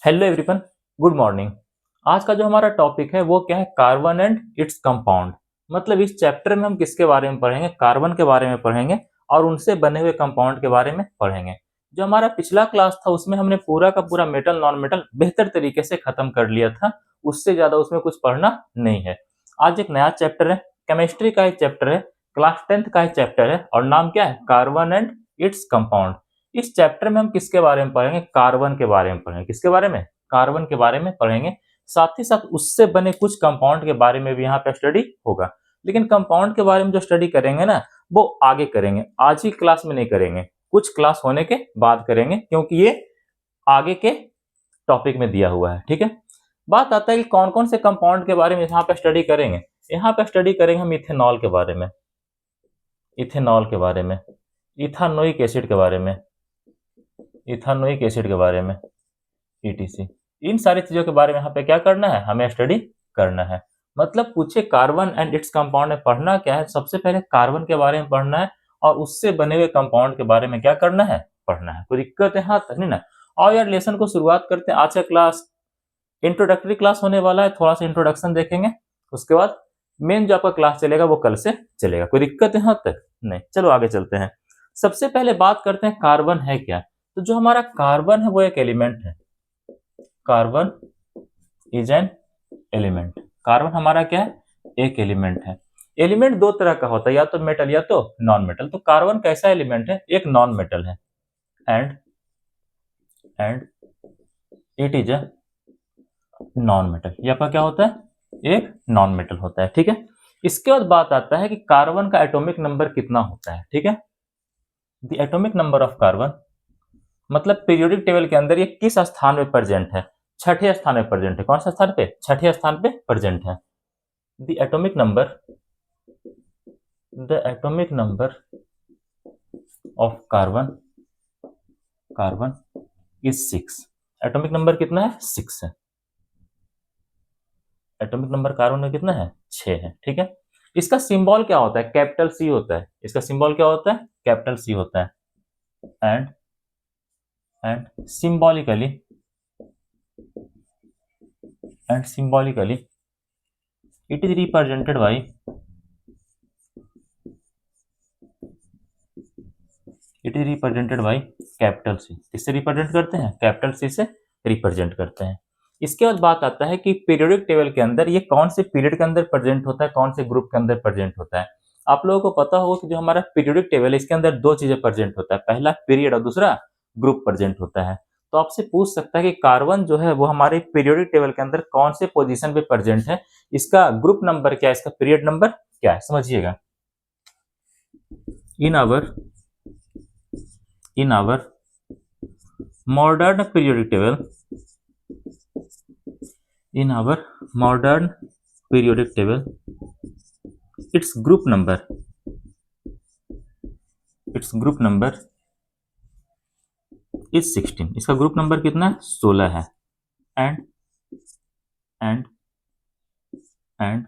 Hello everyone, good morning. आज का जो हमारा टॉपिक है वो क्या है? Carbon and its compound. मतलब इस चैप्टर में हम किसके बारे में पढ़ेंगे? कार्बन के बारे में पढ़ेंगे और उनसे बने हुए कंपाउंड के बारे में पढ़ेंगे। जो हमारा पिछला क्लास था उसमें हमने पूरा का पूरा मेटल नॉन मेटल बेहतर तरीके से खत्म कर लिया था। उससे ज्यादा उसमें कुछ पढ़ना नहीं है। आज एक नया चैप्टर है, केमिस्ट्री का एक चैप्टर है, क्लास 10th का एक चैप्टर है और नाम क्या है? Carbon and its compound. इस चैप्टर में हम किसके बारे में पढ़ेंगे? कार्बन के बारे में पढ़ेंगे। किसके बारे में? कार्बन के बारे में पढ़ेंगे। साथ ही साथ उससे बने कुछ कंपाउंड के बारे में भी यहाँ पे स्टडी होगा। लेकिन कंपाउंड के बारे में जो स्टडी करेंगे ना, वो आगे करेंगे, आज ही क्लास में नहीं करेंगे, कुछ क्लास होने के बाद करेंगे, क्योंकि ये आगे के टॉपिक में दिया हुआ है। ठीक है, बात आता है कि कौन कौन से कंपाउंड के बारे में यहाँ पे स्टडी करेंगे। यहाँ पे स्टडी करेंगे हम इथेनॉल के बारे में, इथेनॉल के बारे में, इथानोइक एसिड के बारे में, इथानोइक एसिड के बारे में, ईटीसी। इन सारी चीजों के बारे में यहाँ पे क्या करना है? हमें स्टडी करना है। मतलब पूछे कार्बन एंड इट्स कंपाउंड में पढ़ना क्या है? सबसे पहले कार्बन के बारे में पढ़ना है और उससे बने हुए कंपाउंड के बारे में क्या करना है? पढ़ना है। कोई दिक्कत है? हाँ तक नहीं ना। और यार लेसन को शुरुआत करते हैं। आज का क्लास इंट्रोडक्टरी क्लास होने वाला है, थोड़ा सा इंट्रोडक्शन देखेंगे, उसके बाद मेन जो आपका क्लास चलेगा वो कल से चलेगा। कोई दिक्कत है? हाँ तक नहीं। चलो आगे चलते हैं। सबसे पहले बात करते हैं कार्बन है क्या। तो जो हमारा कार्बन है वो एक एलिमेंट है। Carbon is an element. Carbon हमारा क्या है? एक एलिमेंट है। एलिमेंट दो तरह का होता है, या तो मेटल या तो नॉन मेटल। तो कार्बन कैसा एलिमेंट है? एक नॉन मेटल है। And and it is a non metal. ये आपका क्या होता है? एक नॉन मेटल होता है। ठीक है, इसके बाद बात आता है कि कार्बन का एटॉमिक नंबर कितना होता है। ठीक है, the atomic number of carbon, मतलब पीरियोडिक टेबल के अंदर ये किस स्थान पे प्रेजेंट है? छठे स्थान पे प्रेजेंट है। कौन सा स्थान पे? छठे स्थान पे प्रेजेंट है। The atomic number, the atomic number of carbon, carbon is 6। Atomic number कितना है? 6 है। एटॉमिक नंबर कार्बन में कितना है? 6 है। ठीक है, इसका सिंबल क्या होता है? कैपिटल सी होता है। इसका सिंबल क्या होता है? कैपिटल सी होता है। And symbolically, and symbolically it is represented by, it is represented by capital C. किससे रिप्रेजेंट करते हैं? कैपिटल सी से रिप्रेजेंट करते हैं। इसके बाद बात आता है कि पीरियोडिक टेबल के अंदर ये कौन से पीरियड के अंदर प्रेजेंट होता है, कौन से ग्रुप के अंदर प्रेजेंट होता है। आप लोगों को पता होगा कि जो हमारा पीरियोडिक टेबल है इसके अंदर दो चीजें प्रेजेंट होता है, पहला पीरियड और दूसरा ग्रुप प्रेजेंट होता है। तो आपसे पूछ सकता है कि कार्बन जो है वो हमारे पीरियोडिक टेबल के अंदर कौन से पोजीशन पे प्रेजेंट है, इसका ग्रुप नंबर क्या है, इसका पीरियड नंबर क्या है, समझिएगा। In our, in our modern periodic table, in our modern periodic table, its group number, its group number is 16। इसका ग्रुप नंबर कितना है? 16 है। And and and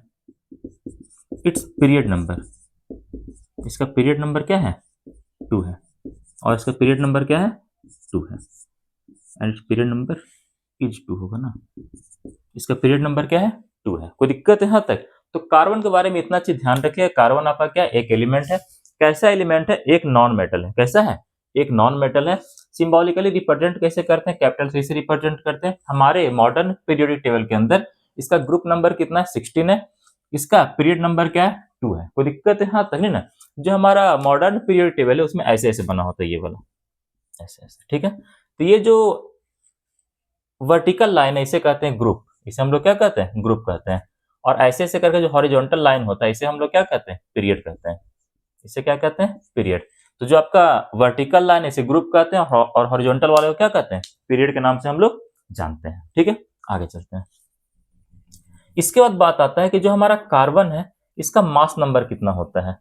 it's period number, इसका पीरियड नंबर क्या है? 2 है। और इसका पीरियड नंबर क्या है? 2 है। And it's period number is 2 होगा ना। इसका पीरियड नंबर क्या है? 2 है। कोई दिक्कत है यहाँ तक? तो कार्बन के बारे में इतना चीज ध्यान रखिए। कार्बन आपका क्या? एक एलिमेंट है। कैसा एलिमेंट है? एक नॉन मेटल है। कैसा है? एक नॉन मेटल है। सिंबॉलिकली रिप्रेजेंट कैसे करते हैं? कैपिटल सी से रिप्रेजेंट करते हैं। हमारे मॉडर्न पीरियोडिक टेबल के अंदर इसका ग्रुप नंबर कितना है? 16 है। इसका पीरियड नंबर क्या है? 2 है। कोई दिक्कत है यहाँ तक नहीं ना? जो हमारा मॉडर्न पीरियोडिक टेबल है उसमें ऐसे ऐसे बना होता है, ये वाला ऐसे ऐसे। ठीक है, तो ये जो वर्टिकल लाइन है इसे कहते हैं ग्रुप। इसे हम लोग क्या कहते हैं? ग्रुप कहते हैं। और ऐसे ऐसे करके जो हॉरिजॉन्टल लाइन होता है इसे हम लोग क्या कहते हैं? पीरियड कहते हैं। इसे क्या कहते हैं? पीरियड। तो जो आपका वर्टिकल लाइन है इसे ग्रुप कहते हैं और हॉरिजॉन्टल वाले को क्या कहते हैं? पीरियड के नाम से हम लोग जानते हैं। ठीक है, आगे चलते हैं। इसके बाद बात आता है कि जो हमारा कार्बन है इसका मास नंबर कितना होता है।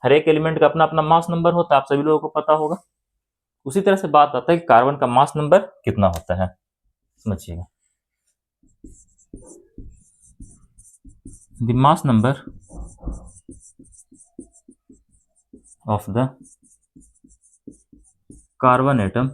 हर एक एलिमेंट का अपना अपना मास नंबर होता है, आप सभी लोगों को पता होगा। उसी तरह से बात आता है कि कार्बन का मास नंबर कितना होता है, समझिएगा। The mass number of the carbon atom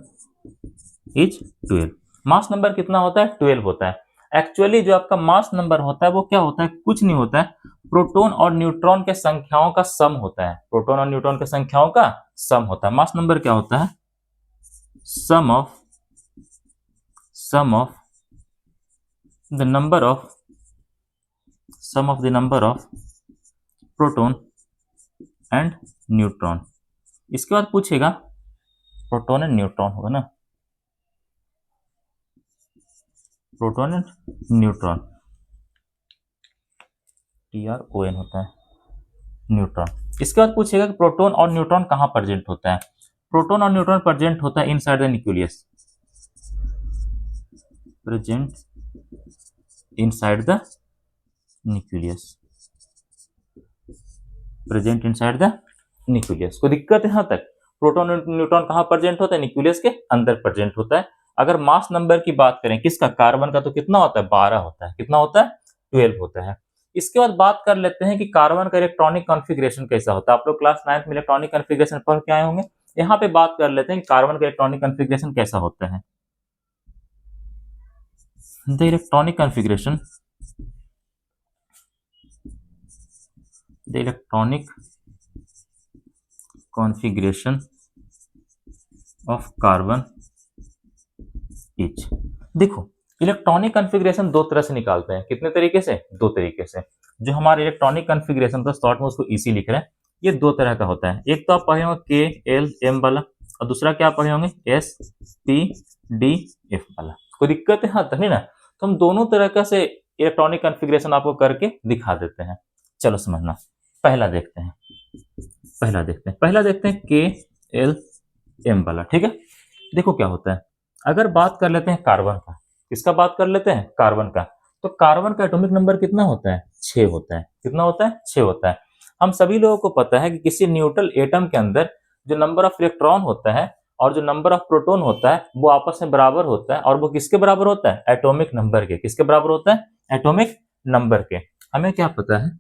is 12। Mass number कितना होता है? 12 होता है। एक्चुअली जो आपका मास नंबर होता है वो क्या होता है? कुछ नहीं होता है, प्रोटॉन और न्यूट्रॉन के संख्याओं का सम होता है। प्रोटॉन और न्यूट्रॉन के संख्याओं का सम होता है। मास नंबर क्या होता है? Sum of the number of proton and neutron. इसके बाद पूछेगा प्रोटॉन एंड न्यूट्रॉन होगा ना, प्रोटॉन एंड न्यूट्रॉन, TRON होता है न्यूट्रॉन। इसके बाद पूछेगा कि प्रोटॉन और न्यूट्रॉन कहाँ प्रेजेंट होता है? प्रोटॉन और न्यूट्रॉन प्रेजेंट होता है inside the nucleus, present inside the nucleus, present inside the nucleus. कोई दिक्कत है यहाँ तक? प्रोटॉन और न्यूट्रॉन कहाँ प्रेजेंट होता है? न्यूक्लियस के अंदर प्रेजेंट होता है। अगर मास नंबर की बात करें किसका? कार्बन का, तो कितना होता है? 12 होता है। कितना होता है? 12 होता है। इसके बाद बात कर लेते हैं कि कार्बन का इलेक्ट्रॉनिक कॉन्फ़िगरेशन कैसा होता है। आप लोग क्लास 9th में इलेक्ट्रॉनिक कॉन्फ़िगरेशन पढ़ के आए होंगे। यहाँ पे बात कर लेते हैं कि कार्बन का इलेक्ट्रॉनिक कॉन्फ़िगरेशन कैसा होता है। The electronic configuration of carbon is, देखो इलेक्ट्रॉनिक कॉन्फ़िगरेशन दो तरह से निकालते हैं। कितने तरीके से? दो तरीके से। जो हमारे इलेक्ट्रॉनिक कॉन्फ़िगरेशन, तो स्टार्ट में उसको इसी लिख रहे हैं, ये दो तरह का होता है। एक तो आप पढ़े होंगे KLM वाला, और दूसरा क्या पढ़े होंगे? SPDF वाला। कोई दिक्कत है यहाँ तक नहीं ना? तो हम दोनों तरह का से इलेक्ट्रॉनिक कॉन्फ़िगरेशन आपको करके दिखा देते हैं। चलो समझना। पहला देखते हैं KLM वाला। ठीक है, देखो क्या होता है। अगर बात कर लेते हैं कार्बन का, किसका बात कर लेते हैं? कार्बन का। तो कार्बन का एटॉमिक नंबर कितना होता है? 6 होता है। कितना होता है? 6 होता है। हम सभी लोगों को पता है कि किसी न्यूट्रल एटम के अंदर जो नंबर ऑफ इलेक्ट्रॉन होता है और जो नंबर ऑफ प्रोटॉन होता है वो आपस में बराबर होता है। और वो किसके बराबर होता है? एटॉमिक नंबर के। किसके बराबर होता है? एटॉमिक नंबर के। हमें क्या पता है?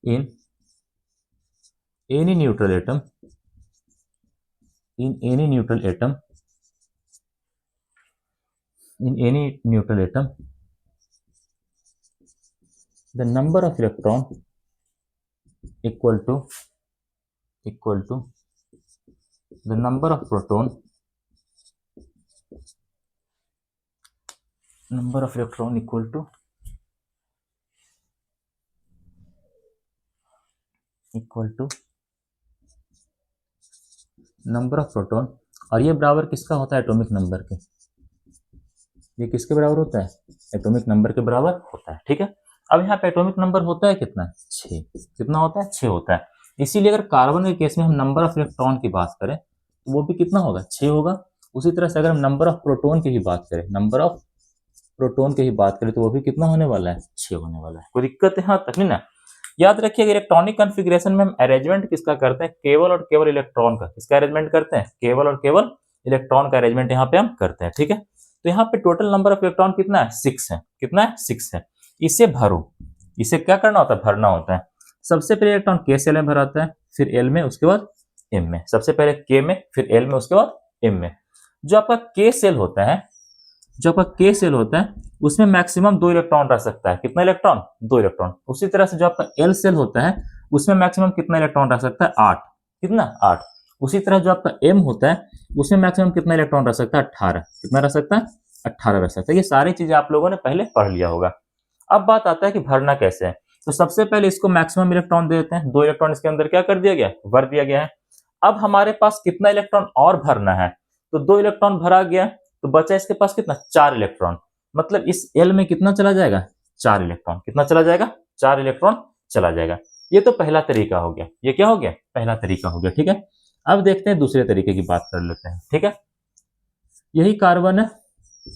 In any neutral atom in any neutral atom, the number of electron equal to the number of proton, number of electron equal to number of proton. और ये बराबर किसका होता है? एटॉमिक नंबर के। ये किसके बराबर होता है? एटॉमिक नंबर के बराबर होता है। ठीक है, अब यहाँ पे एटॉमिक नंबर होता है कितना? 6। कितना होता है? 6 होता है। इसीलिए अगर कार्बन के केस में हम नंबर ऑफ इलेक्ट्रॉन की बात करें तो वो भी कितना होगा? 6 होगा। उसी तरह से अगर हम नंबर ऑफ प्रोटॉन की ही बात करें, तो वो भी कितना होने वाला है? 6 होने वाला है। कोई दिक्कत है यहाँ तक नहीं ना? याद रखिए इलेक्ट्रॉनिक कॉन्फ़िगरेशन में हम अरेंजमेंट किसका करते हैं? केवल और केवल इलेक्ट्रॉन का। किसका अरेंजमेंट करते हैं? केवल और केवल इलेक्ट्रॉन का अरेंजमेंट यहाँ पे हम करते हैं। ठीक है, तो यहाँ पे टोटल नंबर ऑफ इलेक्ट्रॉन कितना है? 6 है। कितना है? 6 है। इसे भरो। इसे क्या करना होता है? भरना होता है। सबसे पहले इलेक्ट्रॉन K सेल में भरा जाता है, फिर L में, उसके बाद M में। सबसे पहले K में, फिर L में, उसके बाद M में। जो आपका K सेल होता है उसमें मैक्सिमम 2 इलेक्ट्रॉन रह सकता है। कितना इलेक्ट्रॉन? 2 इलेक्ट्रॉन। उसी तरह से जो आपका L सेल होता है उसमें मैक्सिमम कितना इलेक्ट्रॉन रह सकता है? 8। कितना? 8। उसी तरह जो आपका M होता है उसमें मैक्सिमम कितना इलेक्ट्रॉन रह सकता है? 18। कितना रह सकता है? 18 रह सकता है। ये सारी चीजें आप लोगों ने पहले पढ़ लिया होगा। अब बात आता है कि भरना कैसे है। तो सबसे पहले इसको मैक्सिमम इलेक्ट्रॉन दे देते हैं। 2 इलेक्ट्रॉन इसके अंदर क्या कर दिया गया? भर दिया गया है। अब हमारे पास कितना इलेक्ट्रॉन और भरना है? तो 2 इलेक्ट्रॉन भरा गया, तो बचा इसके पास कितना? 4 इलेक्ट्रॉन। मतलब इस L में कितना चला जाएगा? 4 इलेक्ट्रॉन। कितना चला जाएगा? 4 इलेक्ट्रॉन चला जाएगा। ये तो पहला तरीका हो गया। ये क्या हो गया? पहला तरीका हो गया। ठीक है, अब देखते हैं दूसरे तरीके की बात कर लेते हैं। ठीक है, यही कार्बन है,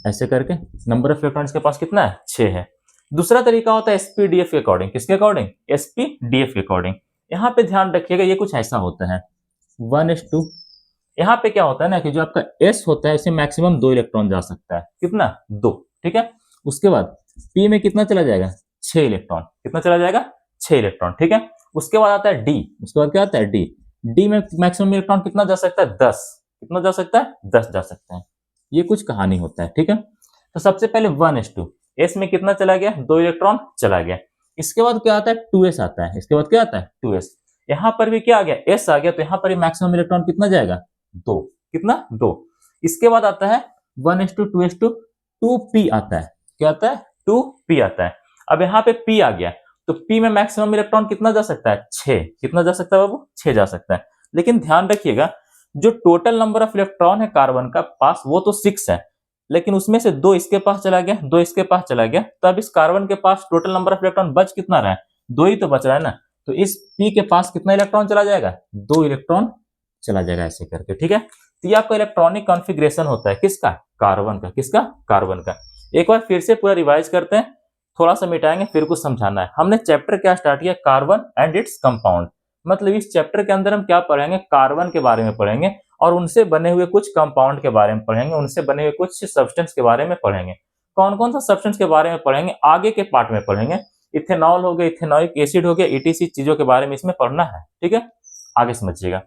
ऐसे करके नंबर ऑफ इलेक्ट्रॉन के पास कितना है? 6 है। दूसरा तरीका होता है SPDF के अकॉर्डिंग। किसके अकॉर्डिंग? SPDF के अकॉर्डिंग। यहाँ पे ध्यान रखिएगा, ये कुछ ऐसा होता है 1:2। यहाँ पे क्या होता है ना कि जो आपका S होता है इसमें मैक्सिमम 2 इलेक्ट्रॉन जा सकता है। कितना? 2। ठीक है, उसके बाद P में कितना चला जाएगा? 6 इलेक्ट्रॉन। कितना चला जाएगा? 6 इलेक्ट्रॉन। ठीक है, उसके बाद आता है D। उसके बाद क्या आता है? D में मैक्सिमम इलेक्ट्रॉन कितना जा सकता है? 10। कितना जा सकता है? 10 जा सकता है। ये कुछ कहानी होता है, ठीक है। तो सबसे पहले 1s2, s में कितना चला गया, 2 इलेक्ट्रॉन चला गया। इसके बाद क्या आता है, 2s आता है। इसके बाद क्या आता है, 2s। यहाँ पर भी क्या आ गया, s आ गया, तो यहाँ पर मैक्सिमम इलेक्ट्रॉन कितना जाएगा, 2। कितना, 2। इसके बाद आता है 1s2 2s2 2p आता है। क्या आता है, 2p आता है। अब यहाँ पे p आ गया, तो p में मैक्सिमम इलेक्ट्रॉन कितना जा सकता है, 6। कितना जा सकता है बाबू, 6 जा सकता है। लेकिन ध्यान रखिएगा, जो टोटल नंबर ऑफ इलेक्ट्रॉन है कार्बन का पास वो तो 6 है, लेकिन उसमें से 2 इसके पास चला गया, 2 इसके पास चला गया, तो अब इस कार्बन के पास टोटल नंबर ऑफ इलेक्ट्रॉन बच कितना रहा है, 2 ही तो बच रहा है ना। तो इस p के पास कितना इलेक्ट्रॉन चला जाएगा, 2 इलेक्ट्रॉन चला जाएगा, ऐसे करके, ठीक है। तो ये आपका इलेक्ट्रॉनिक कॉन्फ़िगरेशन होता है किसका, कार्बन का। किसका, कार्बन का। एक बार फिर से पूरा रिवाइज करते हैं, थोड़ा सा मिटाएंगे फिर कुछ समझाना है। हमने चैप्टर क्या स्टार्ट किया, कार्बन एंड इट्स कंपाउंड। मतलब इस चैप्टर के अंदर हम क्या पढ़ेंगे, कार्बन के बारे में पढ़ेंगे और उनसे बने हुए कुछ कंपाउंड के बारे में पढ़ेंगे, उनसे बने हुए कुछ सब्सटेंस के बारे में पढ़ेंगे। कौन कौन सा सब्सटेंस के बारे में पढ़ेंगे, आगे के पार्ट में पढ़ेंगे। इथेनॉल हो गया, इथेनॉइक एसिड हो गया, ईटीसी चीजों के बारे में इसमें पढ़ना है, ठीक है। आगे समझिएगा।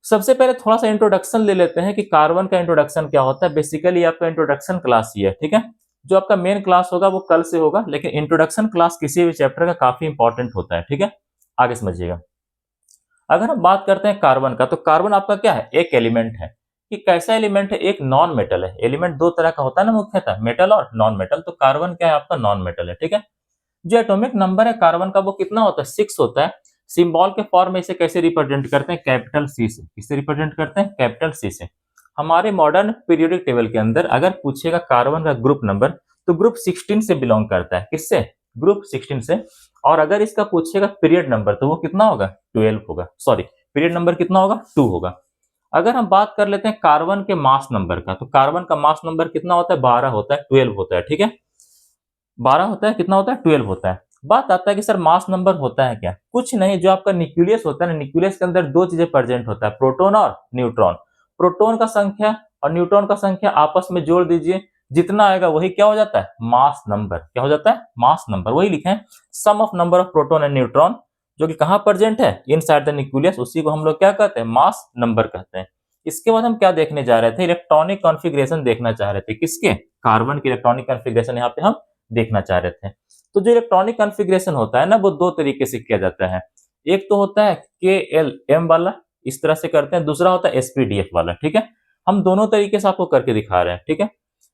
सबसे पहले थोड़ा सा इंट्रोडक्शन ले लेते हैं कि कार्बन का इंट्रोडक्शन क्या होता है। बेसिकली आपका इंट्रोडक्शन क्लास ही है, ठीक है। जो आपका मेन क्लास होगा वो कल से होगा, लेकिन इंट्रोडक्शन क्लास किसी भी चैप्टर का काफी इंपॉर्टेंट होता है, ठीक है। आगे समझिएगा। अगर हम बात करते हैं कार्बन का, तो कार्बन आपका क्या है, एक एलिमेंट है। कि कैसा एलिमेंट है, एक नॉन मेटल है। एलिमेंट दो तरह का होता है ना मुख्यतः, मेटल और नॉन मेटल। तो कार्बन क्या है, आपका नॉन मेटल है, ठीक है। जो एटॉमिक नंबर है कार्बन का वो कितना होता है, 6 होता है। सिंबल के फॉर्म में इसे कैसे रिप्रेजेंट करते हैं, कैपिटल सी से। किससे रिप्रेजेंट करते हैं, कैपिटल सी से। हमारे मॉडर्न पीरियोडिक टेबल के अंदर अगर पूछेगा कार्बन का ग्रुप नंबर, तो ग्रुप 16 से बिलोंग करता है। किससे, ग्रुप 16 से। और अगर इसका पूछेगा पीरियड नंबर, तो वो कितना होगा, 12 होगा। सॉरी, पीरियड नंबर कितना होगा, 2 होगा। अगर हम बात कर लेते हैं कार्बन के मास नंबर का, तो कार्बन का मास नंबर कितना होता है, 12 होता है, 12 होता है, ठीक है। 12 होता है, कितना होता है, 12 होता है। बात आता है कि सर मास नंबर होता है क्या, कुछ नहीं। जो आपका न्यूक्लियस होता है ना, न्यूक्लियस के अंदर दो चीजें प्रेजेंट होता है, प्रोटॉन और न्यूट्रॉन। प्रोटॉन का संख्या और न्यूट्रॉन का संख्या आपस में जोड़ दीजिए, जितना आएगा वही क्या हो जाता है, मास नंबर। क्या हो जाता है, मास नंबर। वही लिखे हैं, sum of number of proton and neutron, जो कि कहां प्रेजेंट है, इनसाइड द न्यूक्लियस। उसी को हम लोग क्या कहते हैं, मास नंबर कहते हैं। इसके बाद हम क्या देखने जा रहे थे, इलेक्ट्रॉनिक कॉन्फ़िगरेशन देखना चाह रहे थे। किसके, कार्बन की इलेक्ट्रॉनिक कॉन्फ़िगरेशन यहाँ पे हम देखना चाह रहे थे। तो जो इलेक्ट्रॉनिक कॉन्फ़िगरेशन होता है ना, वो दो तरीके से किया जाता है। एक तो होता है KLM वाला, इस तरह से करते हैं। दूसरा होता है SPDF वाला, ठीक है। हम दोनों तरीके से आपको करके दिखा रहे हैं, ठीक है।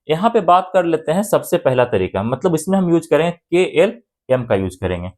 यहाँ पे बात कर लेते हैं सबसे पहला तरीका, मतलब इसमें हम यूज करेंगे KLM का यूज करेंगे।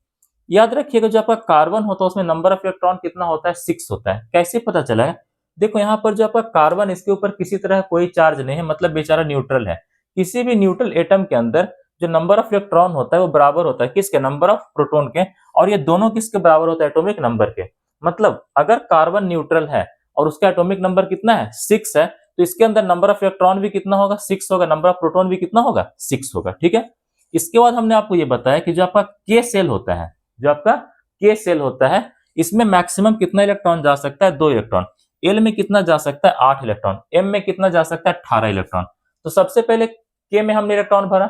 याद रखिएगा, जो आपका कार्बन होता है उसमें नंबर ऑफ इलेक्ट्रॉन कितना होता है, 6 होता है। कैसे पता चला है, देखो यहाँ पर जो आपका कार्बन, इसके ऊपर किसी तरह कोई चार्ज नहीं है, मतलब बेचारा न्यूट्रल है। किसी भी न्यूट्रल एटम के अंदर जो नंबर ऑफ इलेक्ट्रॉन होता है वो बराबर होता है किसके, नंबर ऑफ प्रोटॉन के। और ये दोनों किसके बराबर होता है, एटॉमिक नंबर के। मतलब अगर कार्बन न्यूट्रल है और उसका एटॉमिक नंबर कितना है, 6 है, तो इसके अंदर नंबर ऑफ इलेक्ट्रॉन भी कितना होगा, 6 होगा। नंबर ऑफ प्रोटॉन भी कितना होगा, 6 होगा, ठीक है। इसके बाद हमने आपको ये बताया कि जो आपका के सेल होता है, जो आपका के सेल होता है, इसमें मैक्सिमम कितना इलेक्ट्रॉन जा सकता है, 2 इलेक्ट्रॉन। एल में कितना जा सकता है, 8 इलेक्ट्रॉन। एम में कितना जा सकता है, 18 इलेक्ट्रॉन। तो सबसे पहले के में हमने इलेक्ट्रॉन भरा,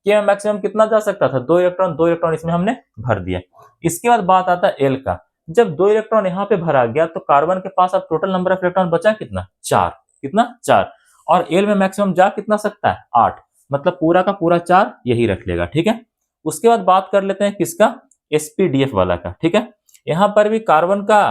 के में मैक्सिमम कितना जा सकता था, 2 इलेक्ट्रॉन। 2 इलेक्ट्रॉन इसमें हमने भर दिया। इसके बाद बात आता है एल का। जब 2 इलेक्ट्रॉन यहाँ पे भरा गया, तो कार्बन के पास अब टोटल नंबर ऑफ इलेक्ट्रॉन बचा कितना, 4। कितना, 4। और एल में मैक्सिमम जा कितना सकता है, 8। मतलब पूरा का पूरा 4 यही रख लेगा, ठीक है। उसके बाद बात कर लेते हैं किसका, SPDF वाला का, ठीक है। यहाँ पर भी कार्बन का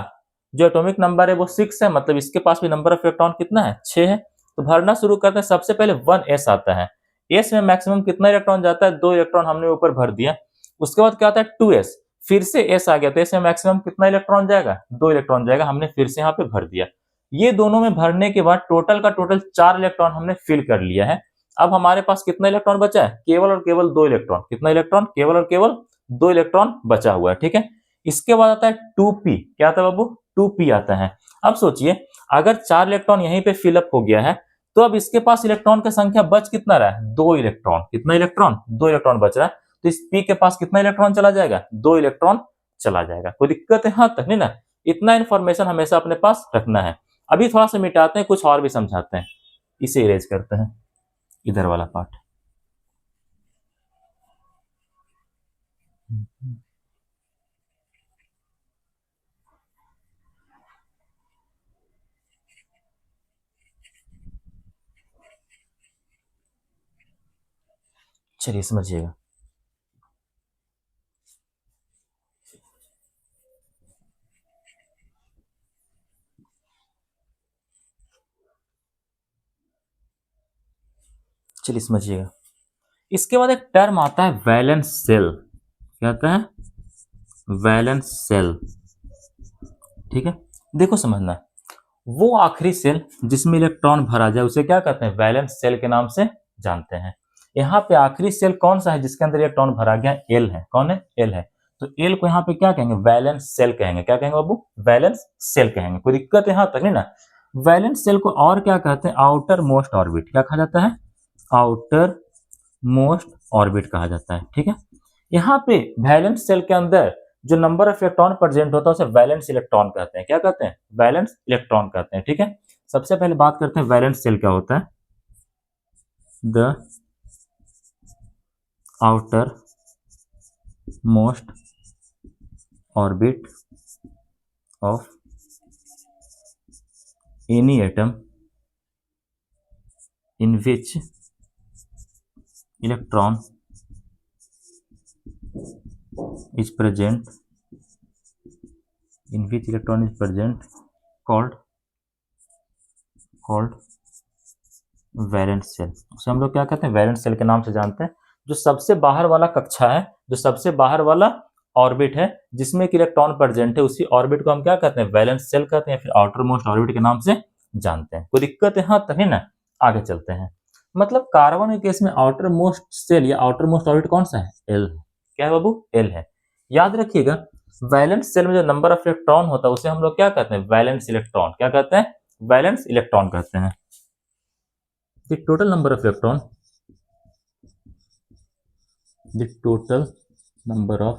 जो एटॉमिक नंबर है वो 6 है, मतलब इसके पास भी नंबर ऑफ इलेक्ट्रॉन कितना है, 6 है। तो भरना शुरू करते हैं। सबसे पहले 1s आता है। s में मैक्सिमम कितना इलेक्ट्रॉन जाता है, 2 इलेक्ट्रॉन हमने ऊपर भर दिया। उसके बाद क्या आता है, 2s। फिर से s आ गया, तो s में मैक्सिमम कितना इलेक्ट्रॉन जाएगा, 2 इलेक्ट्रॉन जाएगा। हमने फिर से यहाँ पे भर दिया। ये दोनों में भरने के बाद टोटल का टोटल 4 इलेक्ट्रॉन हमने फिल कर लिया है। अब हमारे पास कितना इलेक्ट्रॉन बचा है, केवल और केवल 2 इलेक्ट्रॉन। कितना इलेक्ट्रॉन, केवल और केवल 2 इलेक्ट्रॉन बचा हुआ है, ठीक है। इसके बाद आता है 2p। क्या आता है बाबू, 2p आता है। अब सोचिए, अगर 4 इलेक्ट्रॉन यहीं पे फिलअप हो गया है, तो अब इसके पास इलेक्ट्रॉन की संख्या बच कितना रहा है, 2 इलेक्ट्रॉन। कितना इलेक्ट्रॉन, 2 इलेक्ट्रॉन बच रहा है। तो इस p के पास कितना इलेक्ट्रॉन चला जाएगा, 2 इलेक्ट्रॉन चला जाएगा। कोई दिक्कत है, हाँ तक नहीं ना। इतना इंफॉर्मेशन हमेशा अपने पास रखना है। अभी थोड़ा सा मिटाते हैं, कुछ और भी समझाते हैं। इसे इरेज करते हैं, इधर वाला पार्ट। चलिए समझिएगा। चलिए समझिएगा। इसके बाद एक टर्म आता है वैलेंस सेल। क्या आता है? Valence shell. ठीक है, देखो समझना, वो आखिरी सेल जिसमें इलेक्ट्रॉन भरा जाए उसे क्या कहते हैं? वैलेंस सेल के नाम से जानते हैं। यहाँ पे आखिरी सेल कौन सा है जिसके अंदर इलेक्ट्रॉन भरा गया? एल है। कौन है? एल है। तो एल को यहाँ पे क्या कहेंगे? वैलेंस सेल कहेंगे। क्या कहेंगे बाबू? वैलेंस सेल कहेंगे। कोई दिक्कत यहाँ तक नहीं ना? वैलेंस सेल को और क्या कहते हैं? Outer most orbit. क्या कहा जाता है? आउटर मोस्ट ऑर्बिट कहा जाता है। ठीक है, यहाँ पे वैलेंस सेल के अंदर जो नंबर ऑफ इलेक्ट्रॉन प्रेजेंट होता है उसे वैलेंस इलेक्ट्रॉन कहते हैं। क्या कहते हैं? वैलेंस इलेक्ट्रॉन कहते हैं। ठीक है, सबसे पहले बात करते हैं वैलेंस सेल क्या होता है। The outer most orbit of any atom in which electron is present called valence shell. उसे हम लोग क्या कहते हैं? वैलेंस सेल के नाम से जानते हैं। जो सबसे बाहर वाला कक्षा है, जो सबसे बाहर वाला ऑर्बिट है जिसमें एक इलेक्ट्रॉन प्रेजेंट है, उसी ऑर्बिट को हम क्या कहते हैं? वैलेंस सेल कहते हैं, फिर आउटर मोस्ट ऑर्बिट के नाम से जानते हैं। कोई दिक्कत है? हाँ तभी ना, आगे चलते हैं। मतलब कार्बन के केस में आउटर मोस्ट सेल या आउटर मोस्ट ऑर्बिट कौन सा है? एल है। क्या है बाबू? एल है। याद रखिएगा, वैलेंस सेल में जो नंबर ऑफ इलेक्ट्रॉन होता है उसे हम लोग क्या कहते हैं? Valence electron. क्या कहते हैं? वैलेंस इलेक्ट्रॉन कहते हैं। the total number of electron the total number of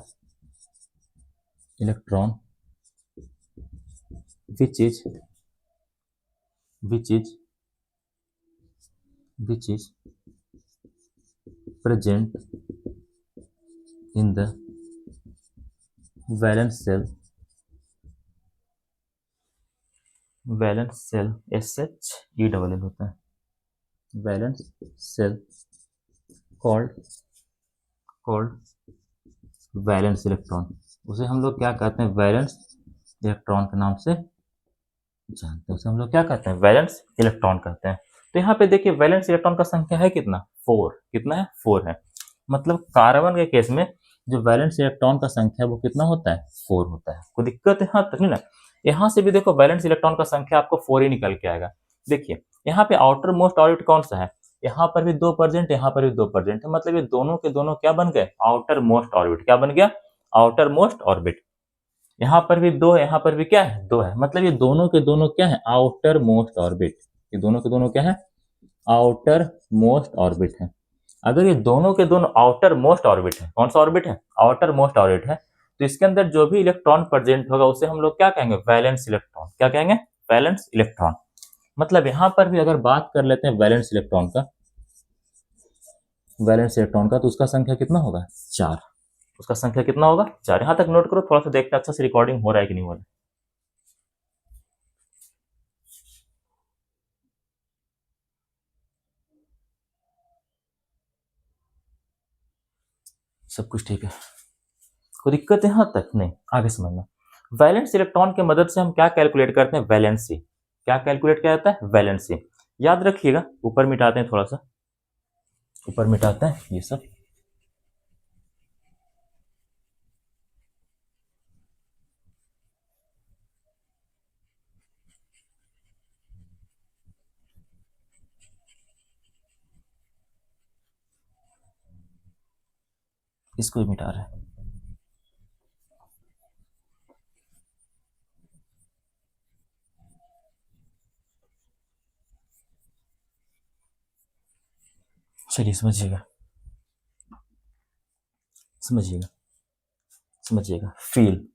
electron which is present in the valence cell SHELL होता है। Valence shell called valence electron. उसे हम लोग क्या कहते हैं? वैलेंस इलेक्ट्रॉन के नाम से जानते हैं। उसे हम लोग क्या कहते हैं? वैलेंस इलेक्ट्रॉन कहते हैं। तो यहाँ पे देखिए वैलेंस इलेक्ट्रॉन का संख्या है कितना? 4। कितना है? 4 है। मतलब कार्बन के केस में जो वैलेंस इलेक्ट्रॉन का संख्या वो कितना होता है? 4 होता है। कोई दिक्कत है? हाँ तक नहीं ना? यहाँ से भी देखो वैलेंस इलेक्ट्रॉन का संख्या आपको 4 ही निकल के आएगा। देखिए यहाँ पे आउटर मोस्ट ऑर्बिट कौन सा है? यहाँ पर भी 2 प्रेजेंट, यहाँ पर भी 2 प्रेजेंट है। मतलब ये दोनों के दोनों क्या बन गए? Outer most orbit. क्या बन गया? Outer most orbit. यहाँ पर भी 2 है, यहाँ पर भी क्या है? 2 है। मतलब ये दोनों के दोनों क्या है? Outer most orbit. ये दोनों के दोनों क्या है? आउटर मोस्ट ऑर्बिट है। अगर ये दोनों के दोनों आउटर मोस्ट ऑर्बिट है, कौन सा ऑर्बिट है? आउटर मोस्ट ऑर्बिट है, तो इसके अंदर जो भी इलेक्ट्रॉन प्रेजेंट होगा उसे हम लोग क्या कहेंगे? Valence electron. क्या कहेंगे? Valence electron. मतलब यहाँ पर भी अगर बात कर लेते हैं वैलेंस इलेक्ट्रॉन का, तो उसका संख्या कितना होगा? 4। उसका संख्या कितना होगा? 4। यहाँ तक नोट करो, थोड़ा सा देखते हैं अच्छा से रिकॉर्डिंग हो रहा है कि नहीं हो रहा है। सब कुछ ठीक है? कोई दिक्कत है? यहाँ तक नहीं, आगे समझना। वैलेंस इलेक्ट्रॉन की मदद से हम क्या कैलकुलेट करते हैं? वैलेंसी। क्या कैलकुलेट किया जाता है? वैलेंसी। याद रखिएगा, ऊपर मिटाते हैं, थोड़ा सा ऊपर मिटाते हैं ये सब। इसको भी मिटा रहे हैं। चलिए समझिएगा, समझिएगा, समझिएगा। फील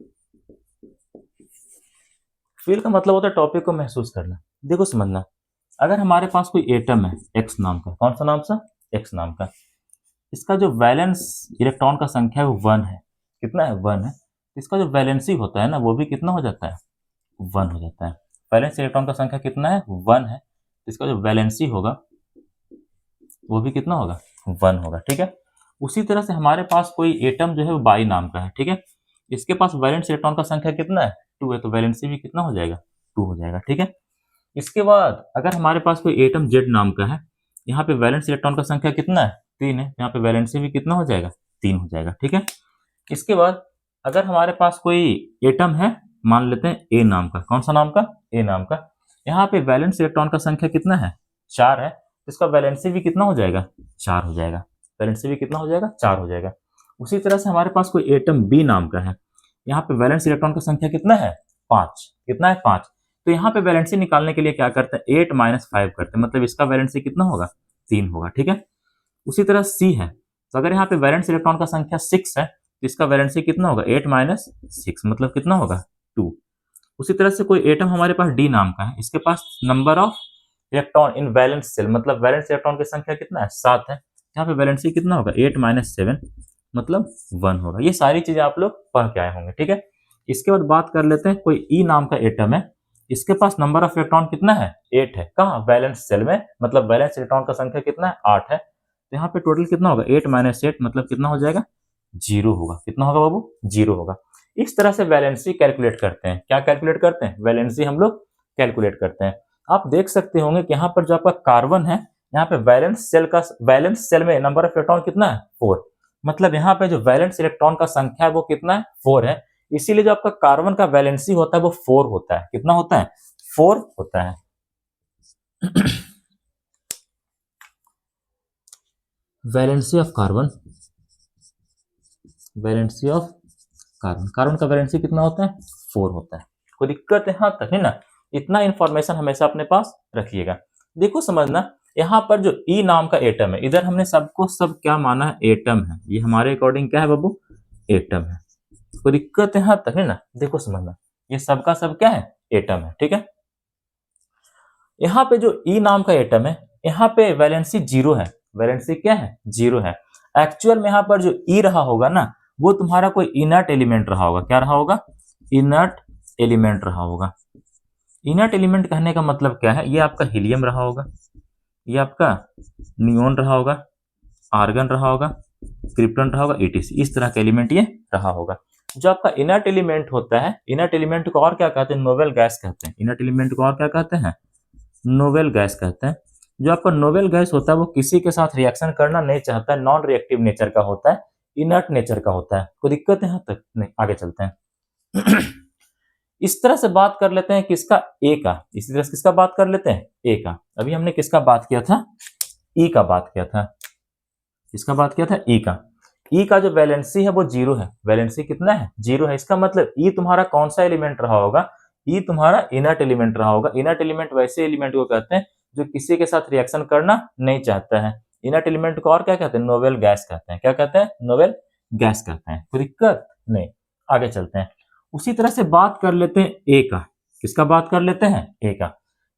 का मतलब होता है टॉपिक को महसूस करना। देखो समझना, अगर हमारे पास कोई एटम है एक्स नाम का, कौन सा नाम सा? एक्स नाम का। इसका जो वैलेंस इलेक्ट्रॉन का संख्या है वो 1 है। कितना है? 1 है। इसका जो वैलेंसी होता है ना वो भी कितना हो जाता है? 1 हो जाता है। वैलेंस इलेक्ट्रॉन का संख्या कितना है? 1 है। इसका जो वैलेंसी होगा वो भी कितना होगा? 1 होगा। ठीक है, उसी तरह से हमारे पास कोई एटम जो है वो बाई नाम का है, ठीक है। इसके पास वैलेंस इलेक्ट्रॉन का संख्या कितना है, 2 है, तो वैलेंसी भी कितना हो जाएगा, 2 हो जाएगा, ठीक है। इसके बाद अगर हमारे पास कोई एटम जेड नाम का है, यहाँ पे वैलेंस इलेक्ट्रॉन का संख्या कितना है, 3 है, यहाँ पे वैलेंसी भी कितना हो जाएगा, 3 हो जाएगा, ठीक है। इसके बाद अगर हमारे पास कोई एटम है, मान लेते हैं ए नाम का, कौन सा नाम का, ए नाम का, यहाँ पे वैलेंस इलेक्ट्रॉन का संख्या कितना है, 4 है, तो इसका वैलेंसी भी कितना हो जाएगा, 4 हो जाएगा, वैलेंसी भी कितना हो जाएगा, 4 हो जाएगा। उसी तरह से हमारे पास कोई एटम बी नाम का है, यहाँ पे वैलेंस इलेक्ट्रॉन का संख्या कितना है, 5, कितना है, 5, तो यहाँ पे वैलेंसी निकालने के लिए क्या करते हैं, 8 - 5 करते हैं, मतलब इसका वैलेंसी कितना होगा, 3 होगा, ठीक है। उसी तरह सी है, तो अगर यहाँ पे वैलेंस इलेक्ट्रॉन का संख्या 6 है, तो इसका वैलेंसी कितना होगा, 8 - 6, मतलब कितना होगा, 2। उसी तरह से कोई एटम हमारे पास डी नाम का है, इसके पास number of electron in valence shell, मतलब वैलेंस इलेक्ट्रॉन की संख्या कितना है, 7 है, यहाँ पे वैलेंसी कितना होगा, 8 - 7, मतलब 1 होगा। ये सारी चीजें आप लोग पढ़ के आए होंगे, ठीक है। इसके बाद बात कर लेते हैं, कोई ई नाम का एटम है, इसके पास नंबर ऑफ इलेक्ट्रॉन कितना है, 8 है, कहाँ, वैलेंस शेल में, मतलब वैलेंस इलेक्ट्रॉन का संख्या कितना है, 8 है, तो यहाँ पे टोटल कितना होगा, 8 - 8, मतलब कितना हो जाएगा, 0 होगा, कितना होगा बाबू, 0 होगा। इस तरह से वैलेंसी कैलकुलेट करते हैं, क्या कैलकुलेट करते हैं, वैलेंसी हम लोग कैलकुलेट करते हैं। आप देख सकते होंगे कि यहाँ पर जो आपका कार्बन है, यहाँ पे वैलेंस शेल में नंबर ऑफ इलेक्ट्रॉन कितना है, 4, मतलब यहाँ पे जो वैलेंस इलेक्ट्रॉन का संख्या है वो कितना है, 4 है, इसीलिए जो आपका कार्बन का वैलेंसी होता है वो 4 होता है, कितना होता है, 4 होता है। Valency of carbon, valency of carbon, carbon का वैलेंसी कितना होता है, 4 होता है। कोई दिक्कत है यहाँ तक, है ना, इतना इंफॉर्मेशन हमेशा अपने पास रखिएगा। देखो समझना, यहाँ पर जो ई नाम का एटम है, इधर हमने सबको सब क्या माना है, एटम है, ये हमारे अकॉर्डिंग क्या है बाबू, एटम है। कोई दिक्कत है यहाँ तक, है ना, देखो समझना, ये सबका सब क्या है, एटम है, ठीक है। यहाँ पे जो ई नाम का एटम है, यहाँ पे वैलेंसी 0 है, वैलेंसी क्या है, 0 है। एक्चुअल में यहाँ पर जो ई रहा होगा ना, वो तुम्हारा कोई इनर्ट एलिमेंट रहा होगा, क्या रहा होगा, इनर्ट एलिमेंट रहा होगा। इनर्ट एलिमेंट कहने का मतलब क्या है, ये आपका हीलियम रहा होगा, ये आपका नियोन रहा होगा, आर्गन रहा होगा, क्रिप्टन रहा होगा, ईटीसी, इस तरह का एलिमेंट ये रहा होगा। जो आपका इनर्ट एलिमेंट होता है, इनर्ट एलिमेंट को और क्या कहते हैं, नोबेल गैस कहते हैं, इनर्ट एलिमेंट को और क्या कहते हैं, नोबेल गैस कहते हैं। जो आपका नोबेल गैस होता है वो किसी के साथ रिएक्शन करना नहीं चाहता है, नॉन रिएक्टिव नेचर का होता है, इनर्ट नेचर का होता है। कोई दिक्कत है यहाँ तक, नहीं, आगे चलते हैं। इस तरह से बात कर लेते हैं किसका, ए का, इसी तरह से किसका बात कर लेते हैं, ए का। अभी हमने किसका बात किया था, ई का बात किया था, किसका बात किया था, ई का। ई का जो वैलेंसी है वो 0 है, वैलेंसी कितना है, 0 है। इसका मतलब ई तुम्हारा कौन सा एलिमेंट रहा होगा, ई तुम्हारा इनर्ट एलिमेंट रहा होगा। इनर्ट एलिमेंट वैसे एलिमेंट को कहते हैं जो किसी के साथ रिएक्शन करना नहीं चाहता है। इनर्ट एलिमेंट को और क्या कहते हैं, नोबेल गैस कहते हैं, क्या कहते हैं, नोबेल गैस कहते हैं। कोई दिक्कत नहीं, आगे चलते हैं। उसी तरह से बात कर लेते हैं ए का, किसका बात कर लेते हैं, ए का।